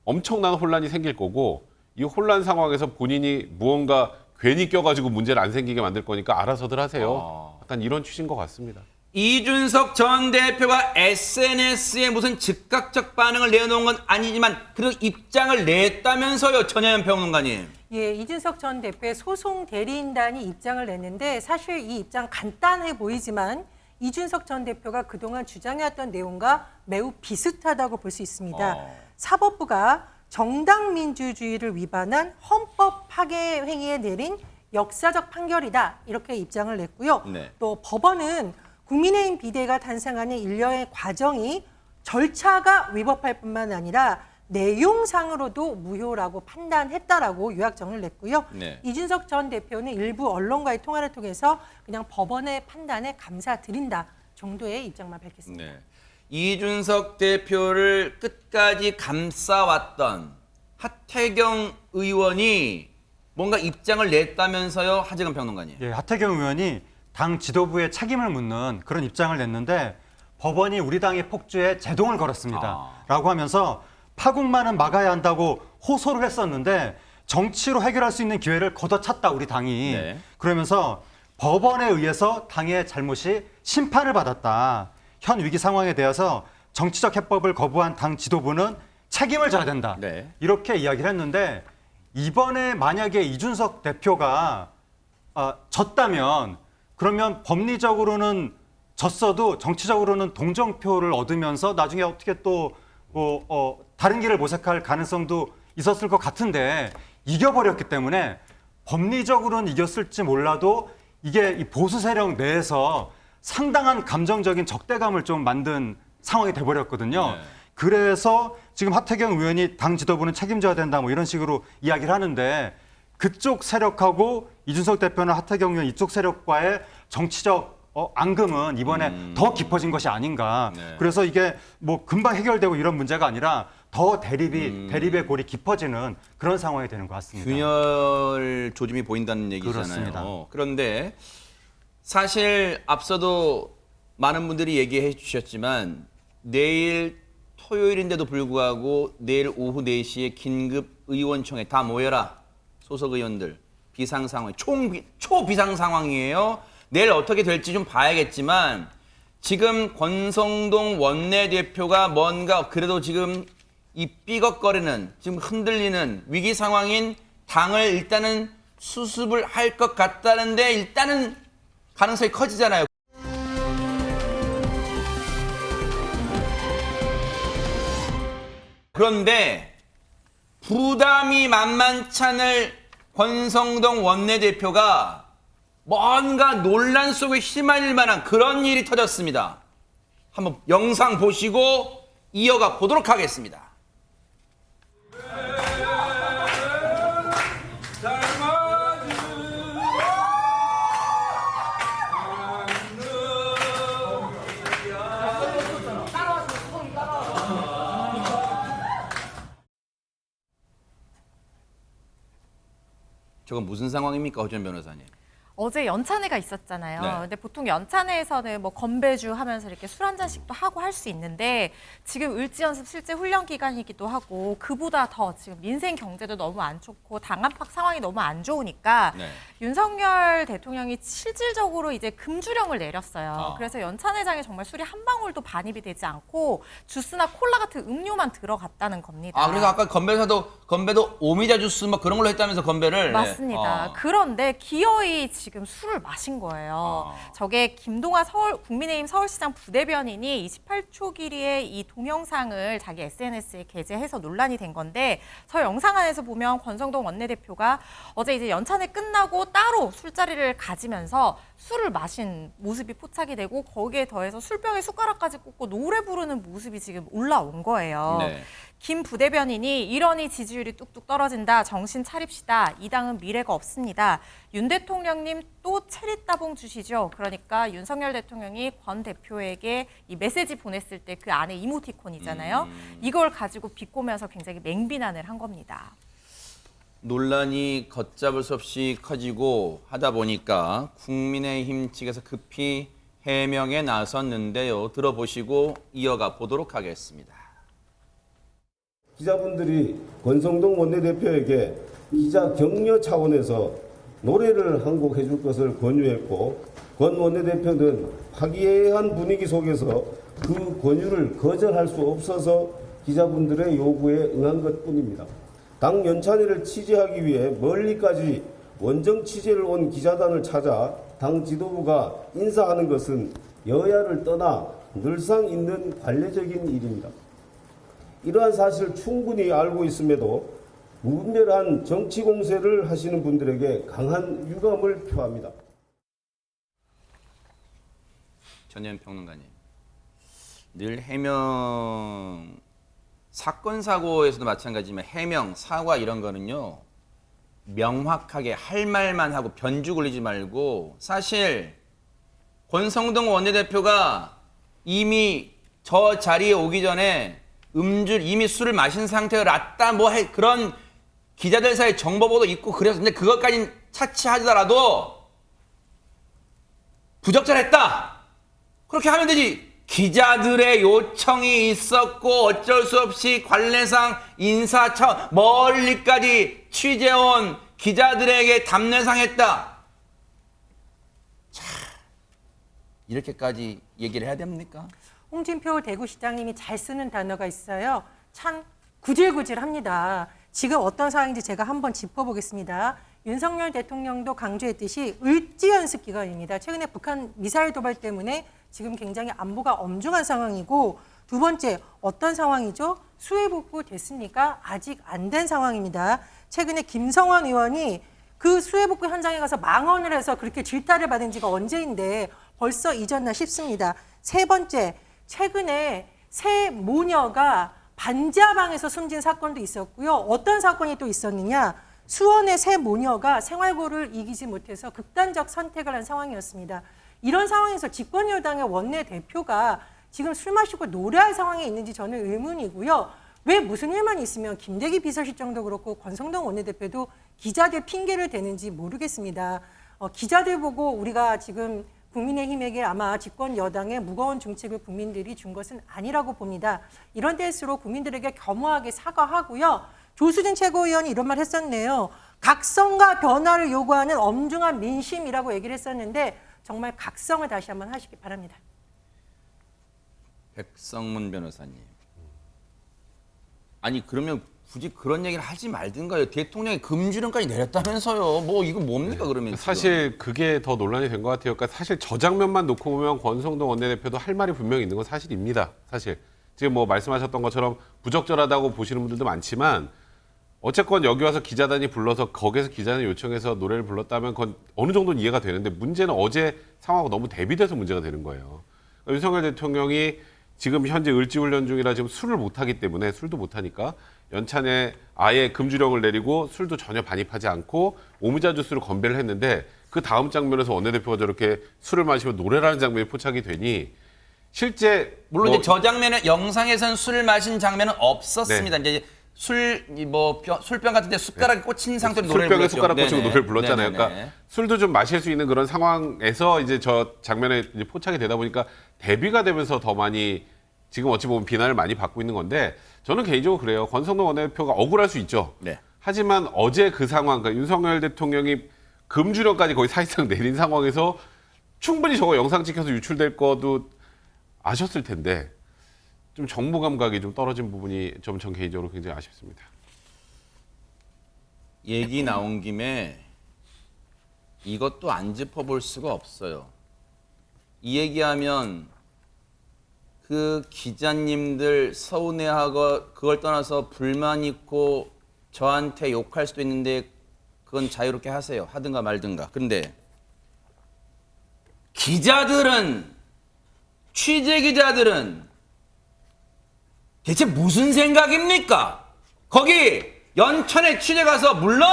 엄청난 혼란이 생길 거고 이 혼란 상황에서 본인이 무언가 괜히 껴가지고 문제를 안 생기게 만들 거니까 알아서들 하세요. 약간 이런 취지인 것 같습니다. 이준석 전 대표가 SNS에 무슨 즉각적 반응을 내놓은 건 아니지만 그래도 입장을 냈다면서요, 전혜연 평론가님. 예, 이준석 전 대표의 소송 대리인단이 입장을 냈는데 사실 이 입장 간단해 보이지만 이준석 전 대표가 그동안 주장해왔던 내용과 매우 비슷하다고 볼 수 있습니다. 사법부가 정당 민주주의를 위반한 헌법 파괴 행위에 내린 역사적 판결이다 이렇게 입장을 냈고요. 또 법원은 국민의힘 비대가 탄생하는 일련의 과정이 절차가 위법할 뿐만 아니라 내용상으로도 무효라고 판단했다라고 요약정을 냈고요. 이준석 전 대표는 일부 언론과의 통화를 통해서 그냥 법원의 판단에 감사드린다 정도의 입장만 밝혔습니다. 이준석 대표를 끝까지 감싸왔던 하태경 의원이 뭔가 입장을 냈다면서요, 하재근 평론가님. 예, 하태경 의원이 당 지도부의 책임을 묻는 그런 입장을 냈는데 법원이 우리 당의 폭주에 제동을 걸었습니다. 라고 하면서 파국만은 막아야 한다고 호소를 했었는데 정치로 해결할 수 있는 기회를 걷어찼다 우리 당이. 그러면서 법원에 의해서 당의 잘못이 심판을 받았다. 현 위기 상황에 대해서 정치적 해법을 거부한 당 지도부는 책임을 져야 된다. 이렇게 이야기를 했는데 이번에 만약에 이준석 대표가 졌다면 그러면 법리적으로는 졌어도 정치적으로는 동정표를 얻으면서 나중에 어떻게 또 다른 길을 모색할 가능성도 있었을 것 같은데 이겨버렸기 때문에 법리적으로는 이겼을지 몰라도 이게 이 보수 세력 내에서 상당한 감정적인 적대감을 좀 만든 상황이 돼버렸거든요. 그래서 지금 하태경 의원이 당 지도부는 책임져야 된다 뭐 이런 식으로 이야기를 하는데 그쪽 세력하고 이준석 대표나 하태경 의원 이쪽 세력과의 정치적 앙금은 이번에 더 깊어진 것이 아닌가. 그래서 이게 뭐 금방 해결되고 이런 문제가 아니라 더 대립의 골이 깊어지는 그런 상황이 되는 것 같습니다. 균열 조짐이 보인다는 얘기잖아요. 그렇습니다. 그런데 사실 앞서도 많은 분들이 얘기해 주셨지만 내일 토요일인데도 불구하고 내일 오후 4시에 긴급 의원총회 다 모여라. 소속 의원들 비상 상황, 초비상 상황이에요. 내일 어떻게 될지 좀 봐야겠지만 지금 권성동 원내대표가 뭔가 그래도 지금 이 삐걱거리는 지금 흔들리는 위기 상황인 당을 일단은 수습을 할 것 같다는데 일단은 가능성이 커지잖아요. 그런데 부담이 만만찮을 권성동 원내대표가 뭔가 논란 속에 휘말릴 만한 그런 일이 터졌습니다. 한번 영상 보시고 이어가 보도록 하겠습니다. 저건 무슨 상황입니까, 허준 변호사님? 어제 연찬회가 있었잖아요. 네. 근데 보통 연찬회에서는 뭐 건배주 하면서 이렇게 술 한 잔씩도 하고 할 수 있는데 지금 을지연습 실제 훈련 기간이기도 하고 그보다 더 지금 민생 경제도 너무 안 좋고 당 안팎 상황이 너무 안 좋으니까 네. 윤석열 대통령이 실질적으로 이제 금주령을 내렸어요. 그래서 연찬회장에 정말 술이 한 방울도 반입이 되지 않고 주스나 콜라 같은 음료만 들어갔다는 겁니다. 그래서 아까 건배도 오미자 주스 뭐 그런 걸로 했다면서 건배를. 맞습니다. 그런데 기어이 지금 술을 마신 거예요. 저게 김동완 국민의힘 서울시장 부대변인이 28초 길이의 이 동영상을 자기 SNS에 게재해서 논란이 된 건데 저 영상 안에서 보면 권성동 원내대표가 어제 이제 연찬회 끝나고 따로 술자리를 가지면서 술을 마신 모습이 포착이 되고 거기에 더해서 술병에 숟가락까지 꽂고 노래 부르는 모습이 지금 올라온 거예요. 네. 김 부대변인이 이러니 지지율이 뚝뚝 떨어진다. 정신 차립시다. 이 당은 미래가 없습니다. 윤 대통령님 또 체리 따봉 주시죠. 그러니까 윤석열 대통령이 권 대표에게 이 메시지 보냈을 때 그 안에 이모티콘이잖아요. 이걸 가지고 비꼬면서 굉장히 맹비난을 한 겁니다. 논란이 걷잡을 수 없이 커지고 하다 보니까 국민의힘 측에서 급히 해명에 나섰는데요. 들어보시고 이어가 보도록 하겠습니다. 기자분들이 권성동 원내대표에게 기자 격려 차원에서 노래를 한 곡 해줄 것을 권유했고 권 원내대표는 화기애애한 분위기 속에서 그 권유를 거절할 수 없어서 기자분들의 요구에 응한 것뿐입니다. 당 연찬회를 취재하기 위해 멀리까지 원정 취재를 온 기자단을 찾아 당 지도부가 인사하는 것은 여야를 떠나 늘상 있는 관례적인 일입니다. 이러한 사실을 충분히 알고 있음에도 무분별한 정치 공세를 하시는 분들에게 강한 유감을 표합니다. 전현 평론가님, 늘 해명, 사건 사고에서도 마찬가지지만 해명, 사과 이런 거는요 명확하게 할 말만 하고 변주 굴리지 말고 사실 권성동 원내대표가 이미 저 자리에 오기 전에 이미 술을 마신 상태로 놨다 그런 기자들 사이 정보보도 있고 그래서 근데 그것까지 차치하더라도 부적절했다. 그렇게 하면 되지. 기자들의 요청이 있었고 어쩔 수 없이 관례상 인사차 멀리까지 취재온 기자들에게 답례상했다. 자, 이렇게까지 얘기를 해야 됩니까? 홍준표 대구시장님이 잘 쓰는 단어가 있어요. 참 구질구질합니다. 지금 어떤 상황인지 제가 한번 짚어보겠습니다. 윤석열 대통령도 강조했듯이 을지연습 기간입니다. 최근에 북한 미사일 도발 때문에 지금 굉장히 안보가 엄중한 상황이고, 두 번째, 어떤 상황이죠? 수해 복구 됐습니까? 아직 안 된 상황입니다. 최근에 김성원 의원이 그 수해 복구 현장에 가서 망언을 해서 그렇게 질타를 받은 지가 언제인데 벌써 잊었나 싶습니다. 세 번째, 최근에 새 모녀가 반지하방에서 숨진 사건도 있었고요. 어떤 사건이 또 있었느냐? 수원의 새 모녀가 생활고를 이기지 못해서 극단적 선택을 한 상황이었습니다. 이런 상황에서 집권여당의 원내대표가 지금 술 마시고 노래할 상황에 있는지 저는 의문이고요. 왜 무슨 일만 있으면 김대기 비서실장도 그렇고 권성동 원내대표도 기자들 핑계를 대는지 모르겠습니다. 기자들 보고 우리가 지금 국민의힘에게 아마 집권 여당의 무거운 중책을 국민들이 준 것은 아니라고 봅니다. 이런 때일수록 국민들에게 겸허하게 사과하고요. 조수진 최고위원이 이런 말 했었네요. 각성과 변화를 요구하는 엄중한 민심이라고 얘기를 했었는데 정말 각성을 다시 한번 하시기 바랍니다. 백성문 변호사님. 아니 그러면 굳이 그런 얘기를 하지 말든가요. 대통령이 금주령까지 내렸다면서요. 뭐 이거 뭡니까 그러면? 사실 그게 더 논란이 된 것 같아요. 그러니까 사실 저 장면만 놓고 보면 권성동 원내대표도 할 말이 분명히 있는 건 사실입니다. 사실 지금 뭐 말씀하셨던 것처럼 부적절하다고 보시는 분들도 많지만 어쨌건 여기 와서 기자단이 불러서 거기에서 기자단 요청해서 노래를 불렀다면 그건 어느 정도는 이해가 되는데 문제는 어제 상황하고 너무 대비돼서 문제가 되는 거예요. 그러니까 윤석열 대통령이 지금 현재 을지훈련 중이라 지금 술을 못하기 때문에 술도 못하니까 연찬에 아예 금주령을 내리고 술도 전혀 반입하지 않고 오미자 주스로 건배를 했는데 그 다음 장면에서 원내대표가 저렇게 술을 마시며 노래를 하는 장면이 포착이 되니 실제 물론 이제 저 장면에 영상에서는 술을 마신 장면은 없었습니다. 네. 이제 술병 같은데 숟가락에 꽂힌 상태로 노래를 술병에 불렀죠. 숟가락 꽂히고 네네. 노래를 불렀잖아요. 네네네. 그러니까 술도 좀 마실 수 있는 그런 상황에서 이제 저 장면에 이제 포착이 되다 보니까 대비가 되면서 더 많이 지금 어찌 보면 비난을 많이 받고 있는 건데 저는 개인적으로 그래요. 권성동 원내대표가 억울할 수 있죠. 네. 하지만 어제 그 상황, 그러니까 윤석열 대통령이 금주령까지 거의 사실상 내린 상황에서 충분히 저거 영상 찍혀서 유출될 거도 아셨을 텐데 좀 정무 감각이 좀 떨어진 부분이 좀 전 개인적으로 굉장히 아쉽습니다. 얘기 나온 김에 이것도 안 짚어볼 수가 없어요. 이 얘기하면 그 기자님들 서운해하고 그걸 떠나서 불만 있고 저한테 욕할 수도 있는데 그건 자유롭게 하세요. 하든가 말든가. 그런데 기자들은 취재 기자들은 대체 무슨 생각입니까? 거기 연천에 취재 가서 물론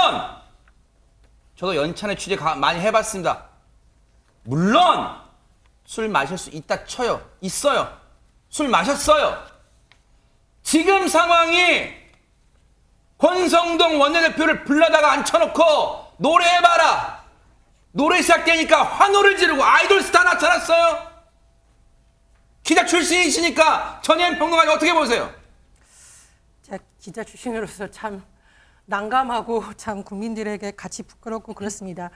저도 연천에 취재 많이 해봤습니다. 물론 술 마실 수 있다 쳐요. 있어요. 술 마셨어요. 지금 상황이 권성동 원내대표를 불러다가 앉혀놓고 노래해봐라. 노래 시작되니까 환호를 지르고 아이돌 스타 나타났어요. 기자 출신이시니까 전혜연 평론가님 어떻게 보세요? 제가 기자 출신으로서 참 난감하고 참 국민들에게 같이 부끄럽고 그렇습니다.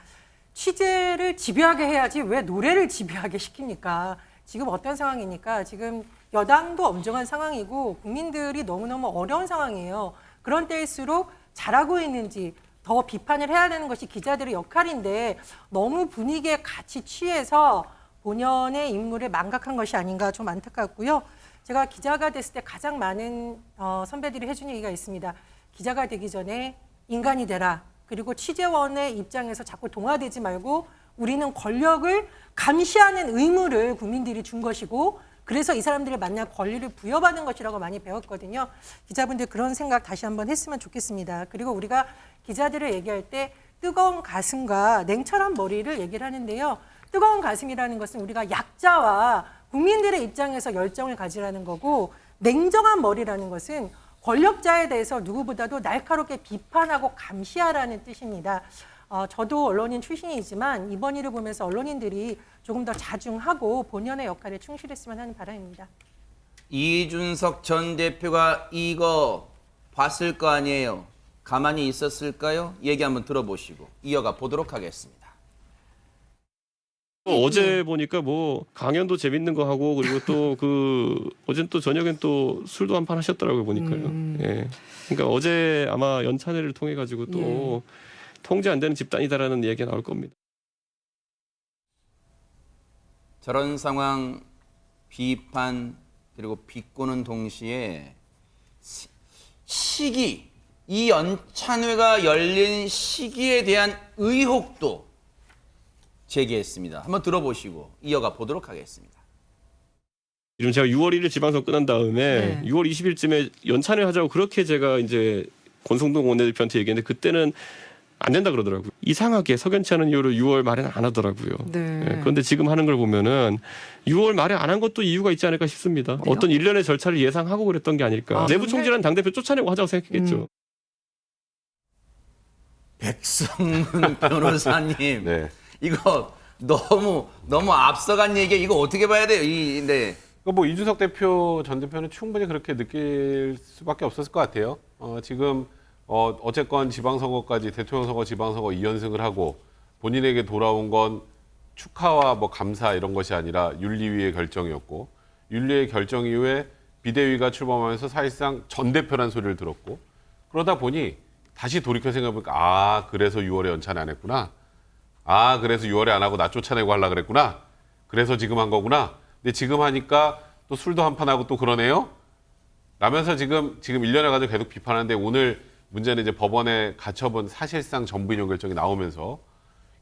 취재를 집요하게 해야지 왜 노래를 집요하게 시킵니까? 지금 어떤 상황이니까 지금 여당도 엄중한 상황이고 국민들이 너무너무 어려운 상황이에요. 그런 때일수록 잘하고 있는지 더 비판을 해야 되는 것이 기자들의 역할인데 너무 분위기에 같이 취해서 본연의 임무를 망각한 것이 아닌가 좀 안타깝고요. 제가 기자가 됐을 때 가장 많은 선배들이 해준 얘기가 있습니다. 기자가 되기 전에 인간이 되라. 그리고 취재원의 입장에서 자꾸 동화되지 말고 우리는 권력을 감시하는 의무를 국민들이 준 것이고 그래서 이 사람들을 만나 권리를 부여받은 것이라고 많이 배웠거든요. 기자분들 그런 생각 다시 한번 했으면 좋겠습니다. 그리고 우리가 기자들을 얘기할 때 뜨거운 가슴과 냉철한 머리를 얘기를 하는데요. 뜨거운 가슴이라는 것은 우리가 약자와 국민들의 입장에서 열정을 가지라는 거고 냉정한 머리라는 것은 권력자에 대해서 누구보다도 날카롭게 비판하고 감시하라는 뜻입니다. 저도 언론인 출신이지만 이번 일을 보면서 언론인들이 조금 더 자중하고 본연의 역할에 충실했으면 하는 바람입니다. 이준석 전 대표가 이거 봤을 거 아니에요. 가만히 있었을까요? 얘기 한번 들어보시고 이어가 보도록 하겠습니다. 어제 보니까 뭐 강연도 재밌는 거 하고 그리고 또 어젠 또 저녁엔 또 술도 한 판 하셨더라고요 보니까요. 예. 그러니까 어제 아마 연찬회를 통해 가지고 또 통제 안 되는 집단이다라는 얘기가 나올 겁니다. 저런 상황 비판 그리고 비꼬는 동시에 시기, 이 연찬회가 열린 시기에 대한 의혹도 제기했습니다. 한번 들어보시고 이어가 보도록 하겠습니다. 지금 제가 6월 1일 지방선거 끝난 다음에 6월 20일쯤에 연찬회 하자고 그렇게 제가 이제 권성동 원내대표한테 얘기했는데 그때는 안 된다 그러더라고요. 이상하게 석연치 않은 이유로 6월 말에는 안 하더라고요. 네, 그런데 지금 하는 걸 보면은 6월 말에 안 한 것도 이유가 있지 않을까 싶습니다. 그래요? 어떤 일련의 절차를 예상하고 그랬던 게 아닐까. 내부 총질한 당대표 쫓아내고 하자고 생각했겠죠. 백성문 변호사님, 네. 이거 너무 앞서간 얘기. 이거 어떻게 봐야 돼요? 뭐 이준석 대표 전 대표는 충분히 그렇게 느낄 수밖에 없었을 것 같아요. 지금 어쨌건 지방선거까지 대통령 선거, 지방선거 2연승을 하고 본인에게 돌아온 건 축하와 뭐 감사 이런 것이 아니라 윤리위의 결정이었고, 윤리위의 결정 이후에 비대위가 출범하면서 사실상 전 대표란 소리를 들었고, 그러다 보니 다시 돌이켜 생각해보니까 그래서 6월에 연찬 안 했구나. 그래서 6월에 안 하고 나 쫓아내고 하려고 그랬구나. 그래서 지금 한 거구나. 근데 지금 하니까 또 술도 한판 하고 또 그러네요. 라면서 지금 1년에 가지고 계속 비판하는데, 오늘 문제는 이제 법원에 가처분 사실상 전부 인용 결정이 나오면서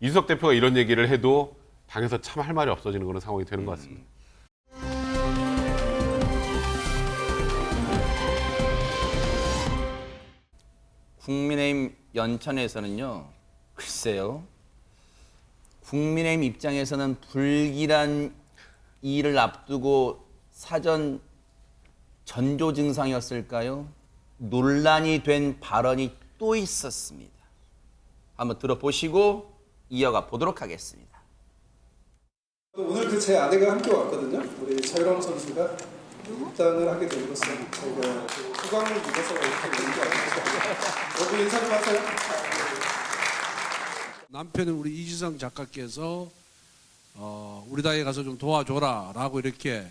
이준석 대표가 이런 얘기를 해도 당에서 참 할 말이 없어지는 그런 상황이 되는 것 같습니다. 국민의힘 연찬에서는요, 글쎄요, 국민의힘 입장에서는 불길한 일을 앞두고 사전 전조 증상이었을까요? 논란이 된 발언이 또 있었습니다. 한번 들어보시고 이어가 보도록 하겠습니다. 오늘 제 아내가 함께 왔거든요. 우리 차유람 선수가 입당을 하게 된 것은 저희가 후광을 믿어서 이렇게 되는 게 아니죠. 여기 인사 좀 하세요. 남편은 우리 이지성 작가께서 우리 당에 가서 좀 도와줘라라고 이렇게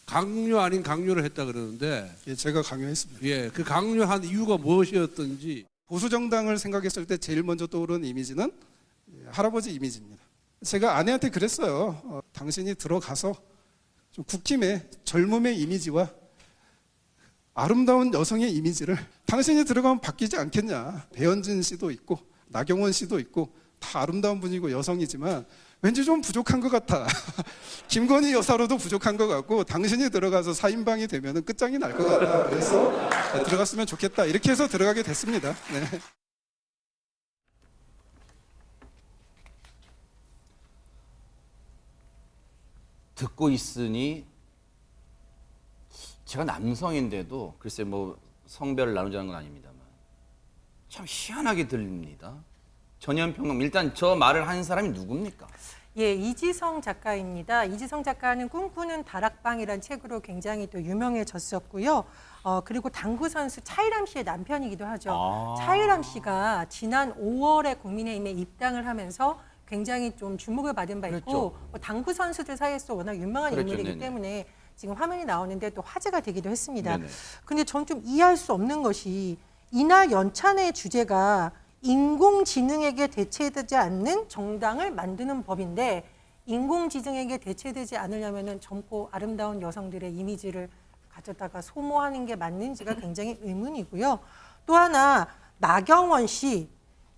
강요 아닌 강요를 했다 그러는데, 제가 강요했습니다. 그 강요한 이유가 무엇이었던지. 보수 정당을 생각했을 때 제일 먼저 떠오르는 이미지는 할아버지 이미지입니다. 제가 아내한테 그랬어요. 당신이 들어가서 좀 국힘의 젊음의 이미지와 아름다운 여성의 이미지를 당신이 들어가면 바뀌지 않겠냐. 배현진 씨도 있고 나경원 씨도 있고 다 아름다운 분이고 여성이지만 왠지 좀 부족한 것 같아. 김건희 여사로도 부족한 것 같고 당신이 들어가서 4인방이 되면 끝장이 날 것 같다. 그래서 들어갔으면 좋겠다. 이렇게 해서 들어가게 됐습니다. 네. 듣고 있으니 제가 남성인데도 글쎄 뭐 성별을 나누자는 건 아닙니다만 참 희한하게 들립니다. 전현평론, 일단 저 말을 한 사람이 누굽니까? 이지성 작가입니다. 이지성 작가는 꿈꾸는 다락방이라는 책으로 굉장히 또 유명해졌었고요. 그리고 당구 선수 차이람 씨의 남편이기도 하죠. 차이람 씨가 지난 5월에 국민의힘에 입당을 하면서 굉장히 좀 주목을 받은 바 있고, 당구 선수들 사이에서 워낙 유명한 인물이기 때문에 지금 화면이 나오는데 또 화제가 되기도 했습니다. 근데 전 좀 이해할 수 없는 것이, 이날 연찬의 주제가 인공지능에게 대체되지 않는 정당을 만드는 법인데, 인공지능에게 대체되지 않으려면 젊고 아름다운 여성들의 이미지를 가졌다가 소모하는 게 맞는지가 굉장히 의문이고요. 또 하나, 나경원 씨,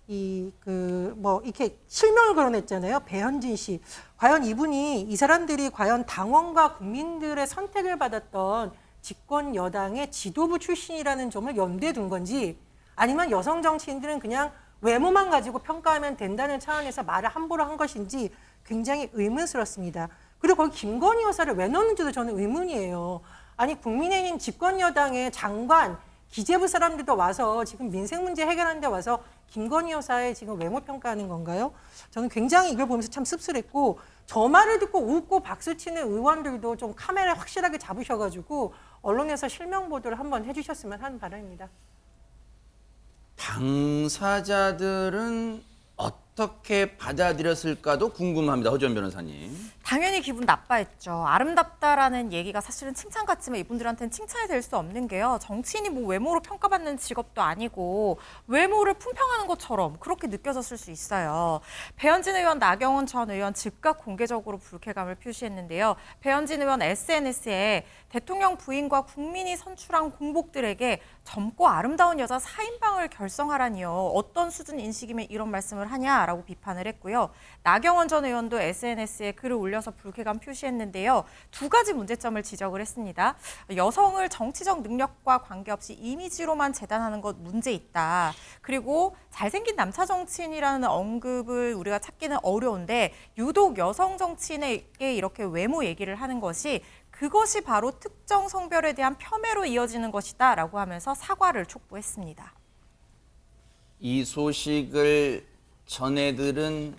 이렇게 실명을 거론했잖아요. 배현진 씨. 과연 이분이, 이 사람들이 과연 당원과 국민들의 선택을 받았던 집권 여당의 지도부 출신이라는 점을 염두에 둔 건지, 아니면 여성 정치인들은 그냥 외모만 가지고 평가하면 된다는 차원에서 말을 함부로 한 것인지 굉장히 의문스럽습니다. 그리고 거기 김건희 여사를 왜 넣는지도 저는 의문이에요. 아니, 국민의힘 집권 여당의 장관, 기재부 사람들도 와서 지금 민생 문제 해결하는 데 와서 김건희 여사의 지금 외모 평가하는 건가요? 저는 굉장히 이걸 보면서 참 씁쓸했고, 저 말을 듣고 웃고 박수치는 의원들도 좀 카메라 확실하게 잡으셔가지고 언론에서 실명 보도를 한번 해주셨으면 하는 바람입니다. 당사자들은 어떤 어떻게 받아들였을까도 궁금합니다. 허지원 변호사님. 당연히 기분 나빠했죠. 아름답다라는 얘기가 사실은 칭찬 같지만 이분들한테는 칭찬이 될 수 없는 게요. 정치인이 뭐 외모로 평가받는 직업도 아니고 외모를 품평하는 것처럼 그렇게 느껴졌을 수 있어요. 배현진 의원, 나경원 전 의원 즉각 공개적으로 불쾌감을 표시했는데요. 배현진 의원 SNS에 대통령 부인과 국민이 선출한 공복들에게 젊고 아름다운 여자 4인방을 결성하라니요. 어떤 수준 인식이면 이런 말씀을 하냐라고 비판을 했고요. 나경원 전 의원도 SNS에 글을 올려서 불쾌감 표시했는데요. 두 가지 문제점을 지적을 했습니다. 여성을 정치적 능력과 관계없이 이미지로만 재단하는 것 문제 있다. 그리고 잘생긴 남자 정치인이라는 언급을 우리가 찾기는 어려운데 유독 여성 정치인에게 이렇게 외모 얘기를 하는 것이 그것이 바로 특정 성별에 대한 폄훼로 이어지는 것이다 라고 하면서 사과를 촉구했습니다. 이 소식을 전해들은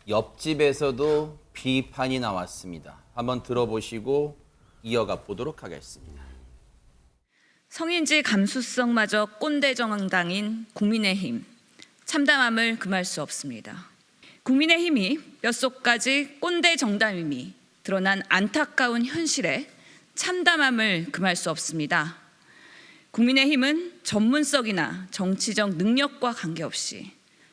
옆집에서도 비판이 나왔습니다. 한번 들어보시고 이어가 보도록 하겠습니다. 성인지 감수성마저 꼰대 정당인 국민의힘. 참담함을 금할 수 없습니다. 국민의힘이 뼛속까지 꼰대 정당임이 드러난 안타까운 현실에 참담함을 금할 수 없습니다. 국민의힘은 전문성이나 정치적 능력과 관계없이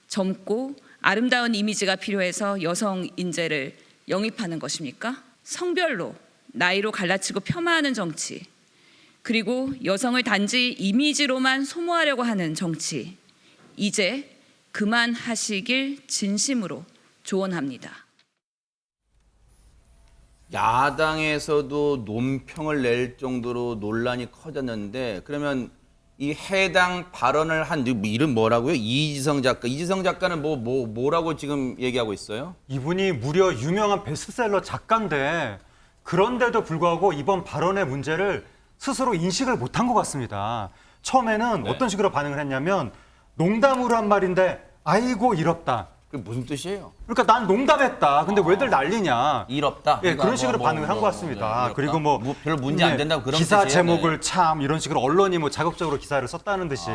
젊고 아름다운 이미지가 필요해서 여성 인재를 영입하는 것입니까? 성별로, 나이로 갈라치고 폄하하는 정치, 그리고 여성을 단지 이미지로만 소모하려고 하는 정치, 이제 그만하시길 진심으로 조언합니다. 야당에서도 논평을 낼 정도로 논란이 커졌는데 그러면 이 해당 발언을 한 이름 뭐라고요? 이지성 작가. 이지성 작가는 뭐라고 지금 얘기하고 있어요? 이분이 무려 유명한 베스트셀러 작가인데 그런데도 불구하고 이번 발언의 문제를 스스로 인식을 못한 것 같습니다. 처음에는 네. 어떤 식으로 반응을 했냐면 농담으로 한 말인데 아이고 이렇다. 그게 무슨 뜻이에요? 그러니까 난 농담했다. 근데 왜들 난리냐. 이롭다. 예, 그런 식으로 반응을 한 것 같습니다. 그리고 뭐 별로 문제 안 된다고 그런 기사 뜻이에요? 제목을 참 이런 식으로 언론이 뭐 자극적으로 기사를 썼다는 듯이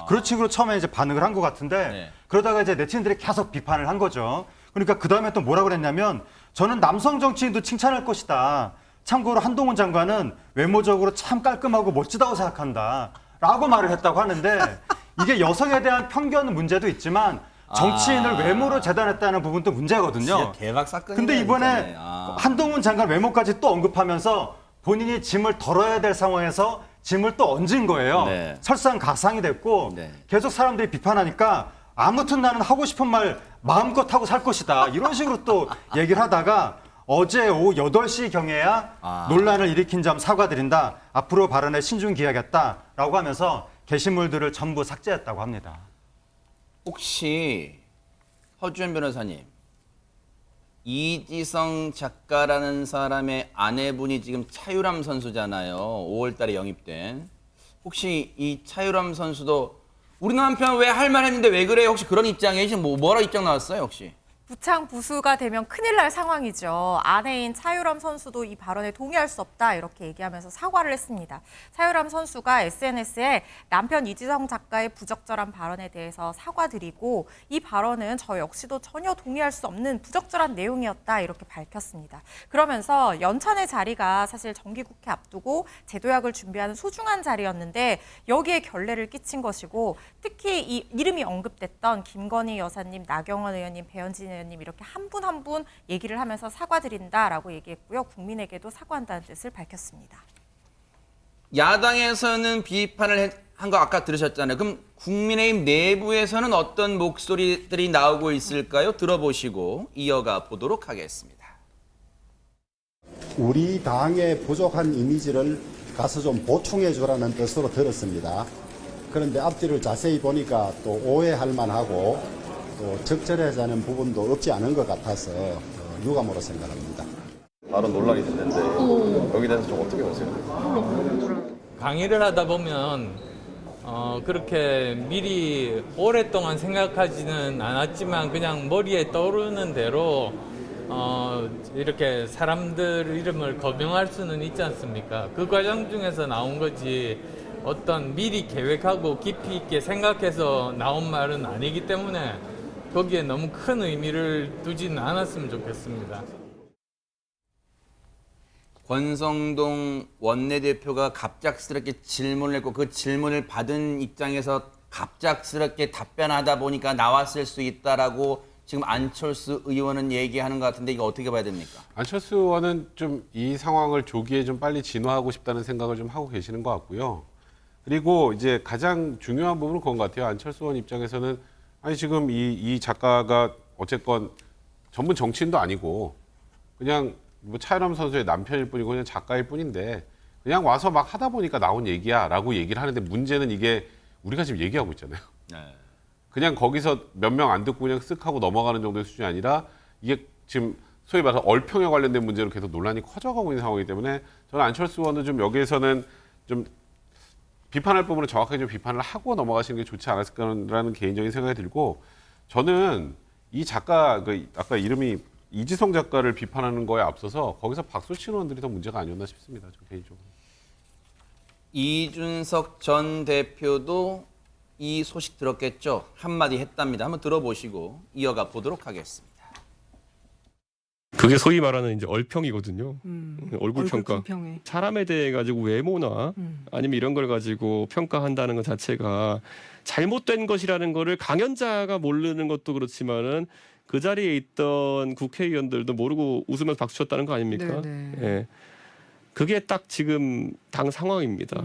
그런 식으로 처음에 이제 반응을 한 것 같은데 그러다가 이제 네티즌들이 계속 비판을 한 거죠. 그러니까 그 다음에 또 뭐라고 그랬냐면 저는 남성 정치인도 칭찬할 것이다. 참고로 한동훈 장관은 외모적으로 참 깔끔하고 멋지다고 생각한다. 라고 말을 했다고 하는데 이게 여성에 대한 편견 문제도 있지만 정치인을 외모로 재단했다는 부분도 문제거든요. 진짜 대박 사건이네. 근데 이번에 한동훈 장관 외모까지 또 언급하면서 본인이 짐을 덜어야 될 상황에서 짐을 또 얹은 거예요. 네. 설상가상이 됐고 계속 사람들이 비판하니까 아무튼 나는 하고 싶은 말 마음껏 하고 살 것이다. 이런 식으로 또 얘기를 하다가 어제 오후 8시경에야 논란을 일으킨 점 사과드린다. 앞으로 발언에 신중히 기하겠다라고 하면서 게시물들을 전부 삭제했다고 합니다. 혹시 허주현 변호사님, 이지성 작가라는 사람의 아내분이 지금 차유람 선수잖아요. 5월 달에 영입된. 혹시 이 차유람 선수도 우리 남편 왜 할 말 했는데 왜 그래? 혹시 그런 입장에 뭐라 입장 나왔어요, 혹시? 부창부수가 되면 큰일 날 상황이죠. 아내인 차유람 선수도 이 발언에 동의할 수 없다 이렇게 얘기하면서 사과를 했습니다. 차유람 선수가 SNS에 남편 이지성 작가의 부적절한 발언에 대해서 사과드리고 이 발언은 저 역시도 전혀 동의할 수 없는 부적절한 내용이었다 이렇게 밝혔습니다. 그러면서 연찬의 자리가 사실 정기국회 앞두고 제도약을 준비하는 소중한 자리였는데 여기에 결례를 끼친 것이고 특히 이 이름이 언급됐던 김건희 여사님, 나경원 의원님, 배현진 의원님 이렇게 한 분 한 분 얘기를 하면서 사과드린다라고 얘기했고요. 국민에게도 사과한다는 뜻을 밝혔습니다. 야당에서는 비판을 한 거 아까 들으셨잖아요. 그럼 국민의힘 내부에서는 어떤 목소리들이 나오고 있을까요? 들어보시고 이어가 보도록 하겠습니다. 우리 당의 부족한 이미지를 가서 좀 보충해 주라는 뜻으로 들었습니다. 그런데 앞뒤를 자세히 보니까 또 오해할 만하고 또 적절하지 않은 부분도 없지 않은 것 같아서 유감으로 생각합니다. 바로 논란이 됐는데 여기 대해서 좀 어떻게 보세요? 강의를 하다 보면 그렇게 미리 오랫동안 생각하지는 않았지만 그냥 머리에 떠오르는 대로 이렇게 사람들 이름을 거명할 수는 있지 않습니까? 그 과정 중에서 나온 거지 어떤 미리 계획하고 깊이 있게 생각해서 나온 말은 아니기 때문에 거기에 너무 큰 의미를 두지는 않았으면 좋겠습니다. 권성동 원내대표가 갑작스럽게 질문을 했고 그 질문을 받은 입장에서 갑작스럽게 답변하다 보니까 나왔을 수 있다라고 지금 안철수 의원은 얘기하는 것 같은데 이거 어떻게 봐야 됩니까? 안철수 의원은 좀 이 상황을 조기에 좀 빨리 진화하고 싶다는 생각을 좀 하고 계시는 것 같고요. 그리고 이제 가장 중요한 부분은 그건 것 같아요. 안철수 의원 입장에서는 아니 지금 이 작가가 어쨌건 전문 정치인도 아니고 그냥 뭐 차이남 선수의 남편일 뿐이고 그냥 작가일 뿐인데 그냥 와서 막 하다 보니까 나온 얘기야라고 얘기를 하는데 문제는 이게 우리가 지금 얘기하고 있잖아요. 네. 그냥 거기서 몇 명 안 듣고 그냥 쓱 하고 넘어가는 정도의 수준이 아니라 이게 지금 소위 말해서 얼평에 관련된 문제로 계속 논란이 커져가고 있는 상황이기 때문에 저는 안철수 의원은 좀 여기에서는 좀 비판할 부분을 정확하게 좀 비판을 하고 넘어가시는 게 좋지 않았을까라는 개인적인 생각이 들고 저는 이 작가 아까 이름이 이지성 작가를 비판하는 거에 앞서서 거기서 박수 치는 의원들이 더 문제가 아니었나 싶습니다. 저 개인적으로. 이준석 전 대표도 이 소식 들었겠죠? 한마디 했답니다. 한번 들어보시고 이어가 보도록 하겠습니다. 그게 소위 말하는 이제 얼평이거든요. 얼굴 평가. 불평에. 사람에 대해 가지고 외모나 아니면 이런 걸 가지고 평가한다는 것 자체가 잘못된 것이라는 거를 강연자가 모르는 것도 그렇지만은 그 자리에 있던 국회의원들도 모르고 웃으면서 박수 쳤다는 거 아닙니까? 네네. 예. 그게 딱 지금 당 상황입니다.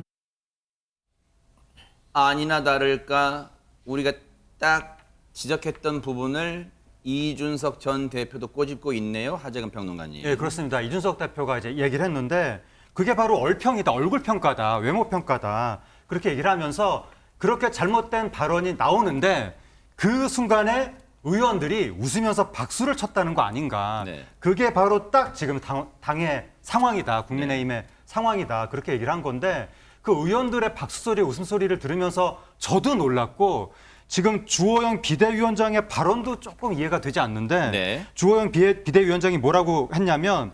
아니나 다를까 우리가 딱 지적했던 부분을 이준석 전 대표도 꼬집고 있네요. 하재근 평론가님. 예, 그렇습니다. 이준석 대표가 이제 얘기를 했는데 그게 바로 얼평이다, 얼굴 평가다, 외모 평가다 그렇게 얘기를 하면서 그렇게 잘못된 발언이 나오는데 그 순간에 의원들이 웃으면서 박수를 쳤다는 거 아닌가. 네. 그게 바로 딱 지금 당의 상황이다, 국민의힘의 상황이다 그렇게 얘기를 한 건데 그 의원들의 박수소리, 웃음소리를 들으면서 저도 놀랐고 지금 주호영 비대위원장의 발언도 조금 이해가 되지 않는데 네. 주호영 비대위원장이 뭐라고 했냐면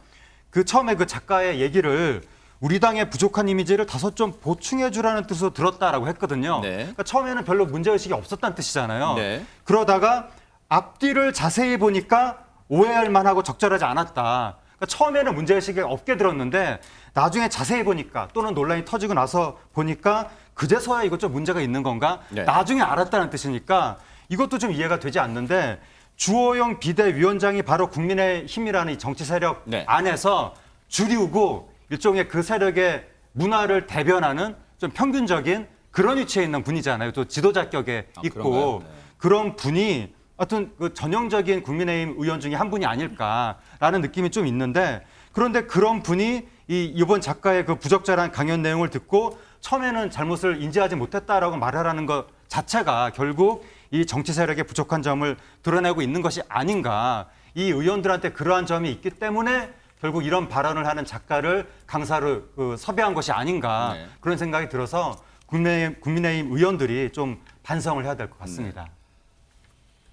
그 처음에 그 작가의 얘기를 우리 당의 부족한 이미지를 다소 좀 보충해 주라는 뜻으로 들었다라고 했거든요. 네. 그러니까 처음에는 별로 문제의식이 없었다는 뜻이잖아요. 네. 그러다가 앞뒤를 자세히 보니까 오해할 만하고 적절하지 않았다. 그러니까 처음에는 문제의식이 없게 들었는데 나중에 자세히 보니까 또는 논란이 터지고 나서 보니까 그제서야 이것 좀 문제가 있는 건가? 네. 나중에 알았다는 뜻이니까 이것도 좀 이해가 되지 않는데 주호영 비대위원장이 바로 국민의힘이라는 이 정치 세력 네. 안에서 주류고 일종의 그 세력의 문화를 대변하는 좀 평균적인 그런 위치에 있는 분이잖아요. 또 지도자격에 있고 그런가요? 네. 그런 분이 어떤 그 전형적인 국민의힘 의원 중에 한 분이 아닐까라는 느낌이 좀 있는데 그런데 그런 분이 이번 작가의 그 부적절한 강연 내용을 듣고 처음에는 잘못을 인지하지 못했다라고 말하라는 것 자체가 결국 이 정치 세력의 부족한 점을 드러내고 있는 것이 아닌가. 이 의원들한테 그러한 점이 있기 때문에 결국 이런 발언을 하는 작가를 강사로 섭외한 것이 아닌가. 네. 그런 생각이 들어서 국민의힘 의원들이 좀 반성을 해야 될 것 같습니다.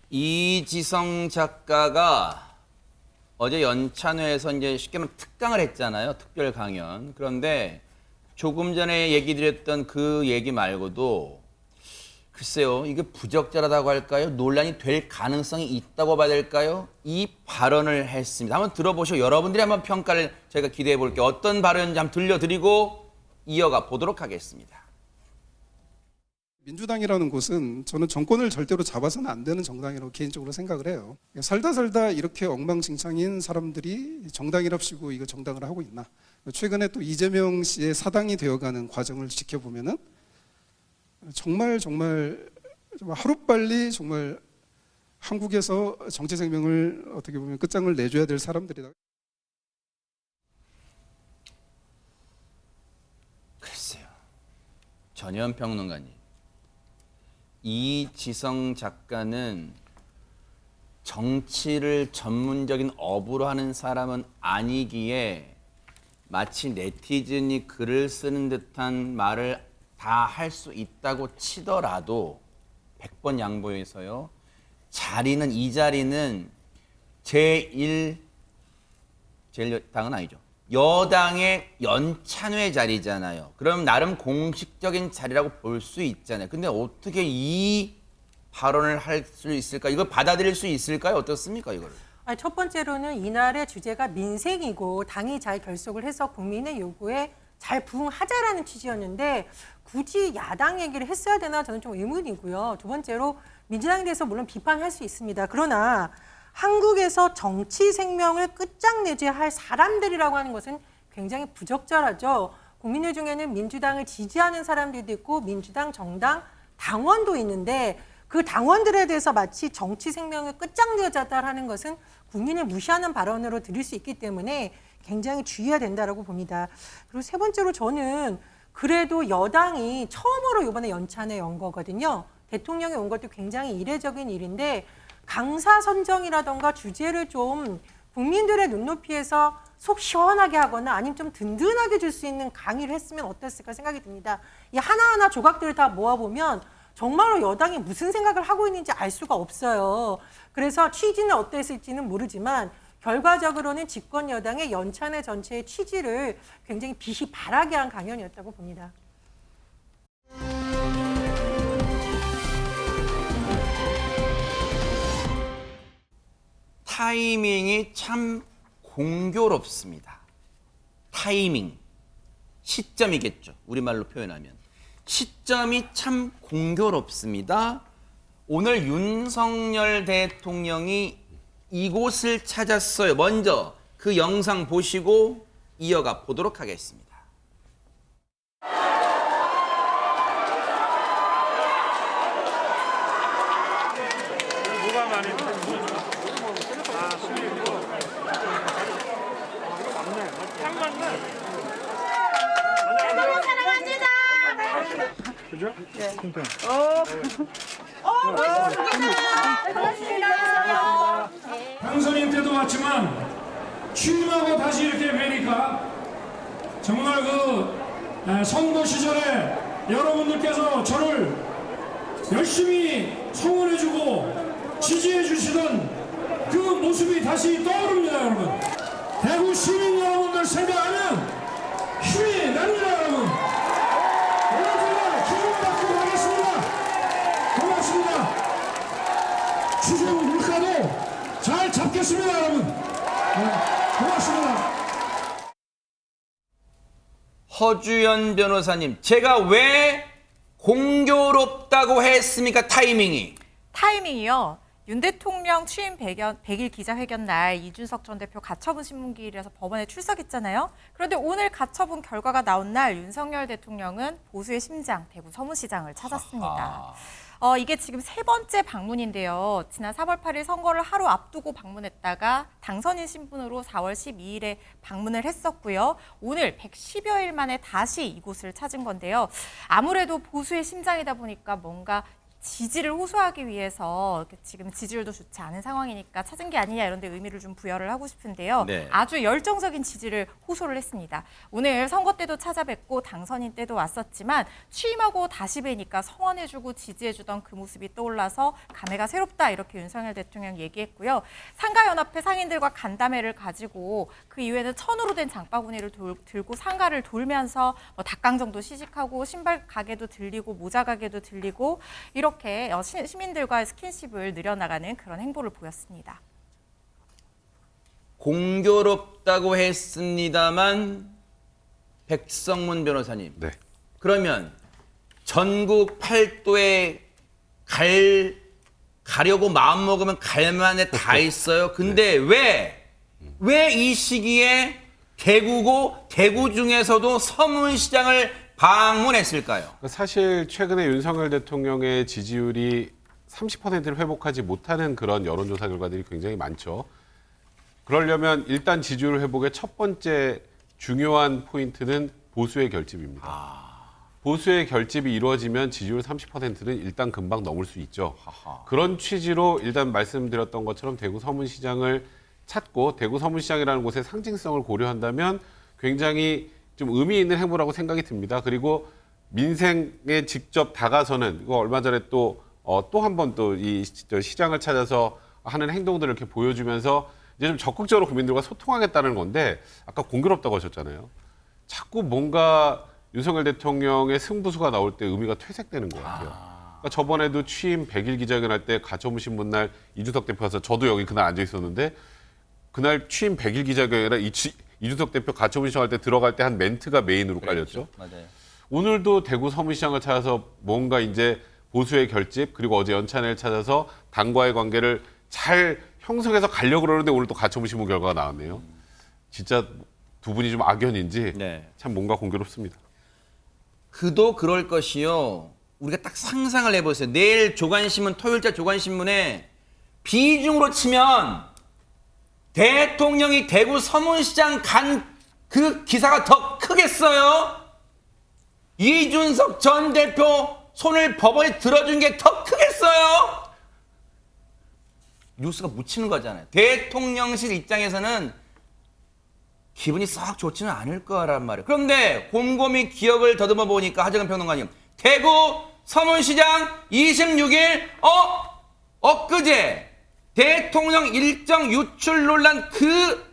이지성 작가가 어제 연찬회에서 이제 쉽게 말하면 특강을 했잖아요. 특별 강연. 그런데 조금 전에 얘기 드렸던 그 얘기 말고도 글쎄요. 이게 부적절하다고 할까요? 논란이 될 가능성이 있다고 봐야 될까요? 이 발언을 했습니다. 한번 들어보시고 여러분들이 한번 평가를 저희가 기대해 볼게요. 어떤 발언인지 한번 들려드리고 이어가 보도록 하겠습니다. 민주당이라는 곳은 저는 정권을 절대로 잡아서는 안 되는 정당이라고 개인적으로 생각을 해요. 살다 이렇게 엉망진창인 사람들이 정당이랍시고 이거 정당을 하고 있나. 최근에 또 이재명 씨의 사당이 되어가는 과정을 지켜보면은 정말 하루빨리 정말 한국에서 정치 생명을 어떻게 보면 끝장을 내줘야 될 사람들이다. 글쎄요. 전현 평론가님. 이지성 작가는 정치를 전문적인 업으로 하는 사람은 아니기에 마치 네티즌이 글을 쓰는 듯한 말을 다 할 수 있다고 치더라도 100번 양보해서요. 이 자리는 제1당은 아니죠. 여당의 연찬회 자리잖아요. 그럼 나름 공식적인 자리라고 볼 수 있잖아요. 근데 어떻게 이 발언을 할 수 있을까? 이걸 받아들일 수 있을까요? 어떻습니까, 이걸? 첫 번째로는 이날의 주제가 민생이고 당이 잘 결속을 해서 국민의 요구에 잘 부응하자라는 취지였는데 굳이 야당 얘기를 했어야 되나 저는 좀 의문이고요. 두 번째로 민주당에 대해서 물론 비판할 수 있습니다. 그러나 한국에서 정치 생명을 끝장내줘야 할 사람들이라고 하는 것은 굉장히 부적절하죠. 국민들 중에는 민주당을 지지하는 사람들도 있고 민주당 정당 당원도 있는데 그 당원들에 대해서 마치 정치 생명을 끝장내자다라는 것은 국민을 무시하는 발언으로 들릴 수 있기 때문에 굉장히 주의해야 된다라고 봅니다. 그리고 세 번째로 저는 그래도 여당이 처음으로 이번에 연찬에 연 거거든요. 대통령이 온 것도 굉장히 이례적인 일인데 강사 선정이라던가 주제를 좀 국민들의 눈높이에서 속 시원하게 하거나 아니면 좀 든든하게 줄 수 있는 강의를 했으면 어땠을까 생각이 듭니다. 이 하나하나 조각들을 다 모아보면 정말로 여당이 무슨 생각을 하고 있는지 알 수가 없어요. 그래서 취지는 어땠을지는 모르지만 결과적으로는 집권 여당의 연찬회 전체의 취지를 굉장히 빛이 바라게 한 강연이었다고 봅니다. 타이밍이 참 공교롭습니다. 타이밍, 시점이겠죠. 우리말로 표현하면. 시점이 참 공교롭습니다. 오늘 윤석열 대통령이 이곳을 찾았어요. 먼저 그 영상 보시고 이어가 보도록 하겠습니다. 누가 많이 그죠? 네. 당선인 때도 왔지만 취임하고 다시 이렇게 뵈니까 정말 그 선거 시절에 여러분들께서 저를 열심히 성원해주고 지지해주시던 그 모습이 다시 떠오릅니다, 여러분. 대구 시민 여러분들 생각하면 힘이 납니다, 여러분. 추석 물가도 잘 잡겠습니다, 여러분. 고맙습니다. 허주연 변호사님, 제가 왜 공교롭다고 했습니까? 타이밍이요. 윤 대통령 취임 100일 기자회견 날 이준석 전 대표 가처분 신문기일이라서 법원에 출석했잖아요. 그런데 오늘 가처분 결과가 나온 날 윤석열 대통령은 보수의 심장 대구 서문시장을 찾았습니다. 이게 지금 세 번째 방문인데요. 지난 3월 8일 선거를 하루 앞두고 방문했다가 당선인 신분으로 4월 12일에 방문을 했었고요. 오늘 110여일 만에 다시 이곳을 찾은 건데요. 아무래도 보수의 심장이다 보니까 뭔가 지지를 호소하기 위해서 지금 지지율도 좋지 않은 상황이니까 찾은 게 아니냐 이런 데 의미를 좀 부여를 하고 싶은데요. 네. 아주 열정적인 지지를 호소를 했습니다. 오늘 선거 때도 찾아뵙고 당선인 때도 왔었지만 취임하고 다시 뵈니까 성원해주고 지지해주던 그 모습이 떠올라서 감회가 새롭다 이렇게 윤석열 대통령 얘기했고요. 상가연합회 상인들과 간담회를 가지고 그 이후에는 천으로 된 장바구니를 들고 상가를 돌면서 닭강정도 시식하고 신발 가게도 들리고 모자 가게도 들리고 이렇게 시민들과의 스킨십을 늘려나가는 그런 행보를 보였습니다. 공교롭다고 했습니다만 백성문 변호사님. 네. 그러면 전국 팔도에 가려고 마음먹으면 갈 만에 다 있어요. 근데 왜 이 시기에 대구고 대구 중에서도 서문시장을 방문했을까요? 사실 최근에 윤석열 대통령의 지지율이 30%를 회복하지 못하는 그런 여론조사 결과들이 굉장히 많죠. 그러려면 일단 지지율 회복의 첫 번째 중요한 포인트는 보수의 결집입니다. 보수의 결집이 이루어지면 지지율 30%는 일단 금방 넘을 수 있죠. 그런 취지로 일단 말씀드렸던 것처럼 대구 서문시장을 찾고 대구 서문시장이라는 곳의 상징성을 고려한다면 굉장히 좀 의미 있는 행보라고 생각이 듭니다. 그리고 민생에 직접 다가서는 이거 얼마 전에 또 한 번 또 이 시장을 찾아서 하는 행동들을 이렇게 보여주면서 이제 좀 적극적으로 국민들과 소통하겠다는 건데 아까 공교롭다고 하셨잖아요. 자꾸 뭔가 윤석열 대통령의 승부수가 나올 때 의미가 퇴색되는 것 같아요. 그러니까 저번에도 취임 100일 기자회견 할 때 가처분 신문 날 이준석 대표 와서 저도 여기 그날 앉아 있었는데 그날 취임 100일 기자회견이라 이준석 대표 가처분 신청할 때 들어갈 때 한 멘트가 메인으로 깔렸죠. 맞아요. 오늘도 대구 서문시장을 찾아서 뭔가 이제 보수의 결집 그리고 어제 연찬회를 찾아서 당과의 관계를 잘 형성해서 가려고 그러는데 오늘 또 가처분 신문 결과가 나왔네요. 진짜 두 분이 좀 악연인지 참 뭔가 공교롭습니다. 그도 그럴 것이요. 우리가 딱 상상을 해보세요. 내일 조간신문, 토요일자 조간신문에 비중으로 치면 대통령이 대구 서문시장 간 그 기사가 더 크겠어요? 이준석 전 대표 손을 법원에 들어준 게 더 크겠어요? 뉴스가 묻히는 거잖아요. 대통령실 입장에서는 기분이 썩 좋지는 않을 거란 말이에요. 그런데 곰곰이 기억을 더듬어 보니까 하정은 평론가님, 대구 서문시장 26일 엊그제 대통령 일정 유출 논란 그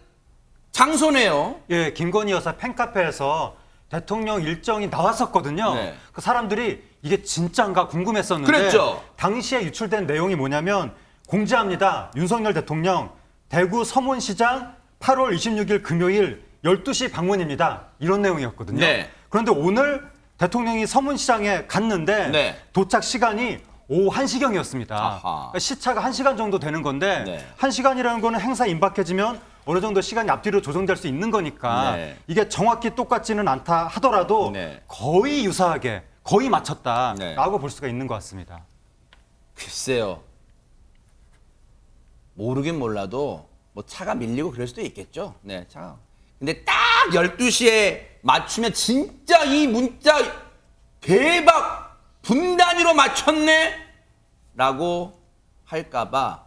장소네요. 예, 김건희 여사 팬카페에서 대통령 일정이 나왔었거든요. 네. 그 사람들이 이게 진짜인가 궁금했었는데 그랬죠. 당시에 유출된 내용이 뭐냐면 공지합니다. 윤석열 대통령 대구 서문시장 8월 26일 금요일 12시 방문입니다. 이런 내용이었거든요. 네. 그런데 오늘 대통령이 서문시장에 갔는데 네. 도착 시간이 오후 1시경이었습니다. 그러니까 시차가 1시간 정도 되는 건데 1시간이라는 거는 행사 임박해지면 어느 정도 시간이 앞뒤로 조정될 수 있는 거니까 이게 정확히 똑같지는 않다 하더라도 거의 유사하게 거의 맞췄다라고 볼 수가 있는 것 같습니다. 글쎄요. 모르긴 몰라도 뭐 차가 밀리고 그럴 수도 있겠죠. 네, 차. 근데 딱 12시에 맞추면 진짜 이 문자 대박 분단위로 맞췄네? 라고 할까봐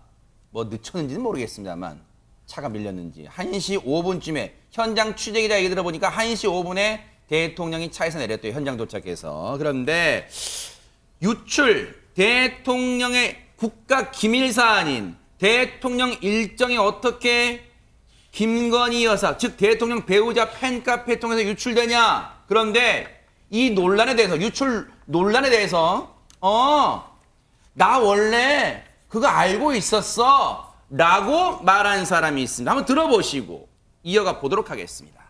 뭐 늦췄는지는 모르겠습니다만 차가 밀렸는지 1시 5분쯤에 현장 취재기자 얘기 들어보니까 1시 5분에 대통령이 차에서 내렸대요. 현장 도착해서. 그런데 유출 대통령의 국가 기밀 사안인 대통령 일정이 어떻게 김건희 여사, 즉 대통령 배우자 팬카페 통해서 유출되냐? 그런데 이 논란에 대해서, 유출 논란에 대해서 나 원래 그거 알고 있었어 라고 말한 사람이 있습니다. 한번 들어보시고 이어가 보도록 하겠습니다.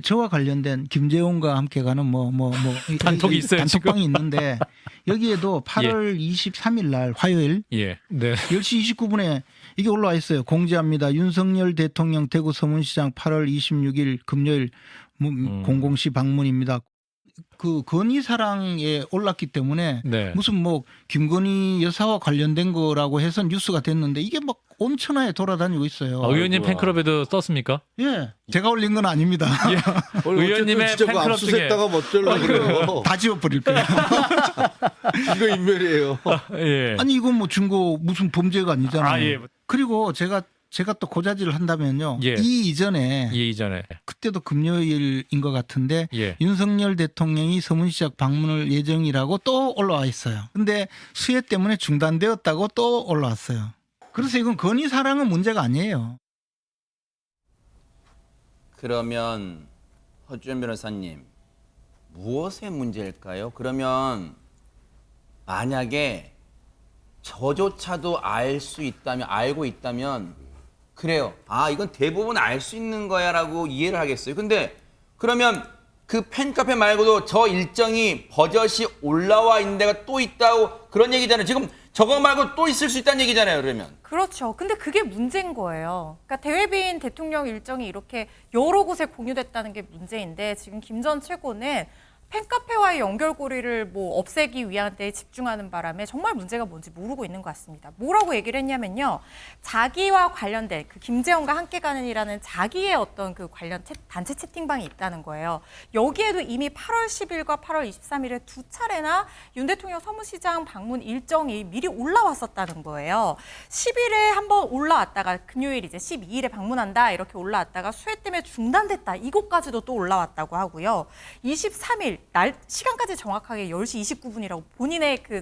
저와 관련된 김재원과 함께 가는 단톡이 있어요, 단톡방이 있는데 여기에도 8월 23일 날 화요일 10시 29분에 이게 올라와 있어요. 공지합니다. 윤석열 대통령 대구 서문시장 8월 26일 금요일 00시 방문입니다. 그 건희사랑에 올랐기 때문에 무슨 김건희 여사와 관련된 거라고 해서 뉴스가 됐는데 이게 막 온천하에 돌아다니고 있어요. 의원님 팬클럽에도 떴습니까? 예, 제가 올린 건 아닙니다. 의원님의 팬클럽 중에 어쩌려고 그래요? 다 지워버릴 거예요. 이거 인멸이에요. 아니 이건 증거 무슨 범죄가 아니잖아요. 그리고 제가 또 고자질을 한다면요. 이 이전에 그때도 금요일인 것 같은데 윤석열 대통령이 서문시장 방문을 예정이라고 또 올라와 있어요. 근데 수해 때문에 중단되었다고 또 올라왔어요. 그래서 이건 건희 사랑은 문제가 아니에요. 그러면 허주연 변호사님, 무엇의 문제일까요? 그러면 만약에 저조차도 알고 있다면 그래요. 이건 대부분 알 수 있는 거야 라고 이해를 하겠어요. 근데 그러면 그 팬카페 말고도 저 일정이 버젓이 올라와 있는 데가 또 있다고 그런 얘기잖아요. 지금 저거 말고 또 있을 수 있다는 얘기잖아요. 그러면. 그렇죠. 근데 그게 문제인 거예요. 그러니까 대외비인 대통령 일정이 이렇게 여러 곳에 공유됐다는 게 문제인데 지금 김 전 최고는 팬카페와의 연결고리를 없애기 위한 데 집중하는 바람에 정말 문제가 뭔지 모르고 있는 것 같습니다. 뭐라고 얘기를 했냐면요. 자기와 관련된 그 김재원과 함께 가는이라는 자기의 어떤 그 관련 단체 채팅방이 있다는 거예요. 여기에도 이미 8월 10일과 8월 23일에 두 차례나 윤 대통령 서문시장 방문 일정이 미리 올라왔었다는 거예요. 10일에 한번 올라왔다가 금요일 이제 12일에 방문한다 이렇게 올라왔다가 수해 때문에 중단됐다. 이것까지도 또 올라왔다고 하고요. 23일 날 시간까지 정확하게 10시 29분이라고 본인의 그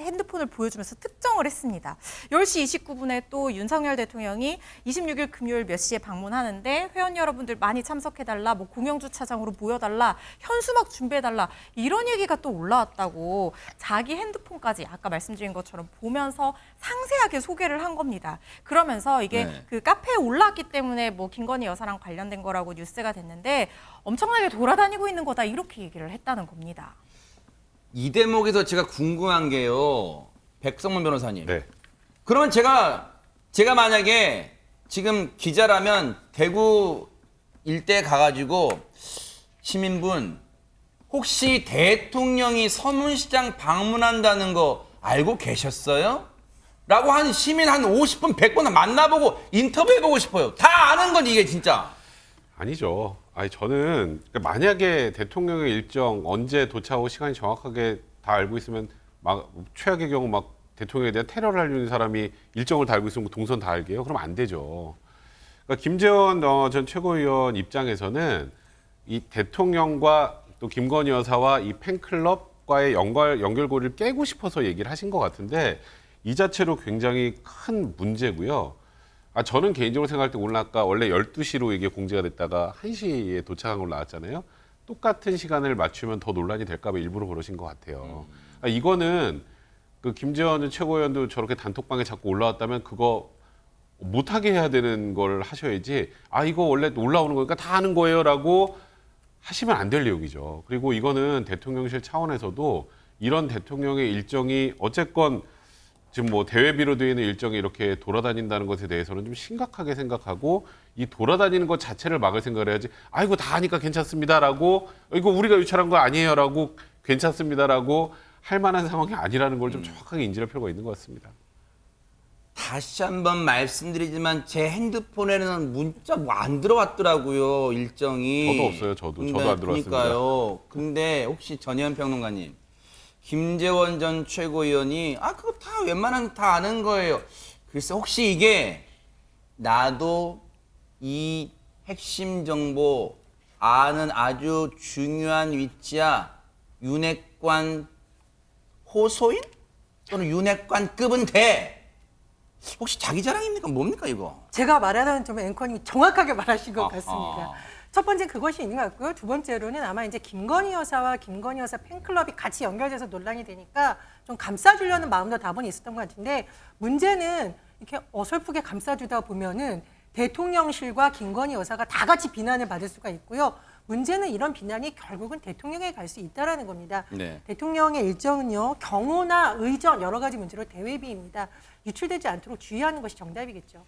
핸드폰을 보여주면서 특정을 했습니다. 10시 29분에 또 윤석열 대통령이 26일 금요일 몇 시에 방문하는데 회원 여러분들 많이 참석해달라, 뭐 공영주차장으로 모여달라, 현수막 준비해달라 이런 얘기가 또 올라왔다고 자기 핸드폰까지 아까 말씀드린 것처럼 보면서 상세하게 소개를 한 겁니다. 그러면서 이게 그 카페에 올라왔기 때문에 뭐 김건희 여사랑 관련된 거라고 뉴스가 됐는데 엄청나게 돌아다니고 있는 거다 이렇게 얘기를 했다는 겁니다. 이 대목에서 제가 궁금한 게요. 백성문 변호사님. 네. 그러면 제가 만약에 지금 기자라면 대구 일대 가가지고 시민분 혹시 대통령이 서문시장 방문한다는 거 알고 계셨어요? 라고 한 시민 한 50분, 100분 만나보고 인터뷰해보고 싶어요. 다 아는 건 이게 진짜. 아니죠. 아니 저는 만약에 대통령의 일정 언제 도착하고 시간이 정확하게 다 알고 있으면 막 최악의 경우 막 대통령에 대한 테러를 하려는 사람이 일정을 다 알고 있으면 동선 다 알게요. 그럼 안 되죠. 그러니까 김재원 전 최고위원 입장에서는 이 대통령과 또 김건희 여사와 이 팬클럽과의 연결고리를 깨고 싶어서 얘기를 하신 것 같은데 이 자체로 굉장히 큰 문제고요. 저는 개인적으로 생각할 때 오늘 아까 원래 12시로 이게 공지가 됐다가 1시에 도착한 걸로 나왔잖아요. 똑같은 시간을 맞추면 더 논란이 될까 봐 일부러 그러신 것 같아요. 이거는 그 김재원 최고위원도 저렇게 단톡방에 자꾸 올라왔다면 그거 못하게 해야 되는 걸 하셔야지 이거 원래 올라오는 거니까 다 아는 거예요라고 하시면 안 될 내용이죠. 그리고 이거는 대통령실 차원에서도 이런 대통령의 일정이 어쨌건 지금 뭐 대외비로 되어 있는 일정이 이렇게 돌아다닌다는 것에 대해서는 좀 심각하게 생각하고 이 돌아다니는 것 자체를 막을 생각을 해야지 이거 다 아니까 괜찮습니다라고 이거 우리가 유찰한 거 아니에요라고 괜찮습니다라고 할 만한 상황이 아니라는 걸 좀 정확하게 인지할 필요가 있는 것 같습니다. 다시 한번 말씀드리지만 제 핸드폰에는 문자 뭐 안 들어왔더라고요. 일정이. 저도 없어요. 저도 안 들어왔습니다. 그러니까요. 근데 혹시 전혜연 평론가님. 김재원 전 최고위원이 그거 다 웬만하면 다 아는 거예요. 글쎄 혹시 이게 나도 이 핵심 정보 아는 아주 중요한 위치야 윤핵관 호소인 또는 윤핵관급은 돼. 혹시 자기 자랑입니까? 뭡니까 이거? 제가 말하는 좀 앵커님이 정확하게 말하신 것 같습니다. 첫 번째 그것이 있는 것 같고요. 두 번째로는 아마 이제 김건희 여사와 김건희 여사 팬클럽이 같이 연결돼서 논란이 되니까 좀 감싸주려는 마음도 다분히 있었던 것 같은데 문제는 이렇게 어설프게 감싸주다 보면은 대통령실과 김건희 여사가 다 같이 비난을 받을 수가 있고요. 문제는 이런 비난이 결국은 대통령에 갈 수 있다라는 겁니다. 네. 대통령의 일정은요. 경호나 의전 여러 가지 문제로 대외비입니다. 유출되지 않도록 주의하는 것이 정답이겠죠.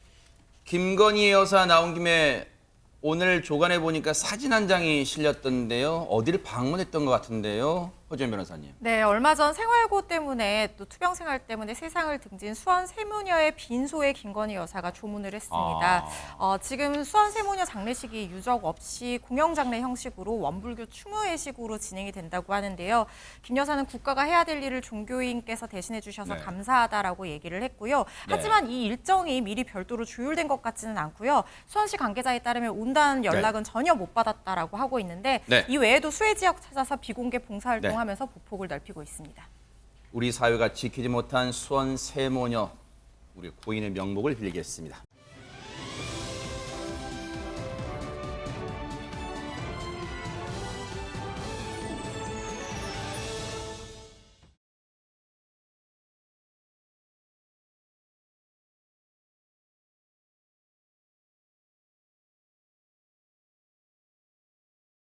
김건희 여사 나온 김에 오늘 조간에 보니까 사진 한 장이 실렸던데요. 어디를 방문했던 것 같은데요. 허지연 변호사님. 네, 얼마 전 생활고 때문에 또 투병 생활 때문에 세상을 등진 수원 세무녀의 빈소에 김건희 여사가 조문을 했습니다. 지금 수원 세무녀 장례식이 유족 없이 공영장례 형식으로 원불교 추모회식으로 진행이 된다고 하는데요. 김 여사는 국가가 해야 될 일을 종교인께서 대신해 주셔서 감사하다라고 얘기를 했고요. 하지만 이 일정이 미리 별도로 조율된 것 같지는 않고요. 수원시 관계자에 따르면 온다는 연락은 전혀 못 받았다라고 하고 있는데 이 외에도 수해 지역 찾아서 비공개 봉사활동 하면서 보폭을 넓히고 있습니다. 우리 사회가 지키지 못한 수원 세모녀, 우리 고인의 명복을 빌리겠습니다.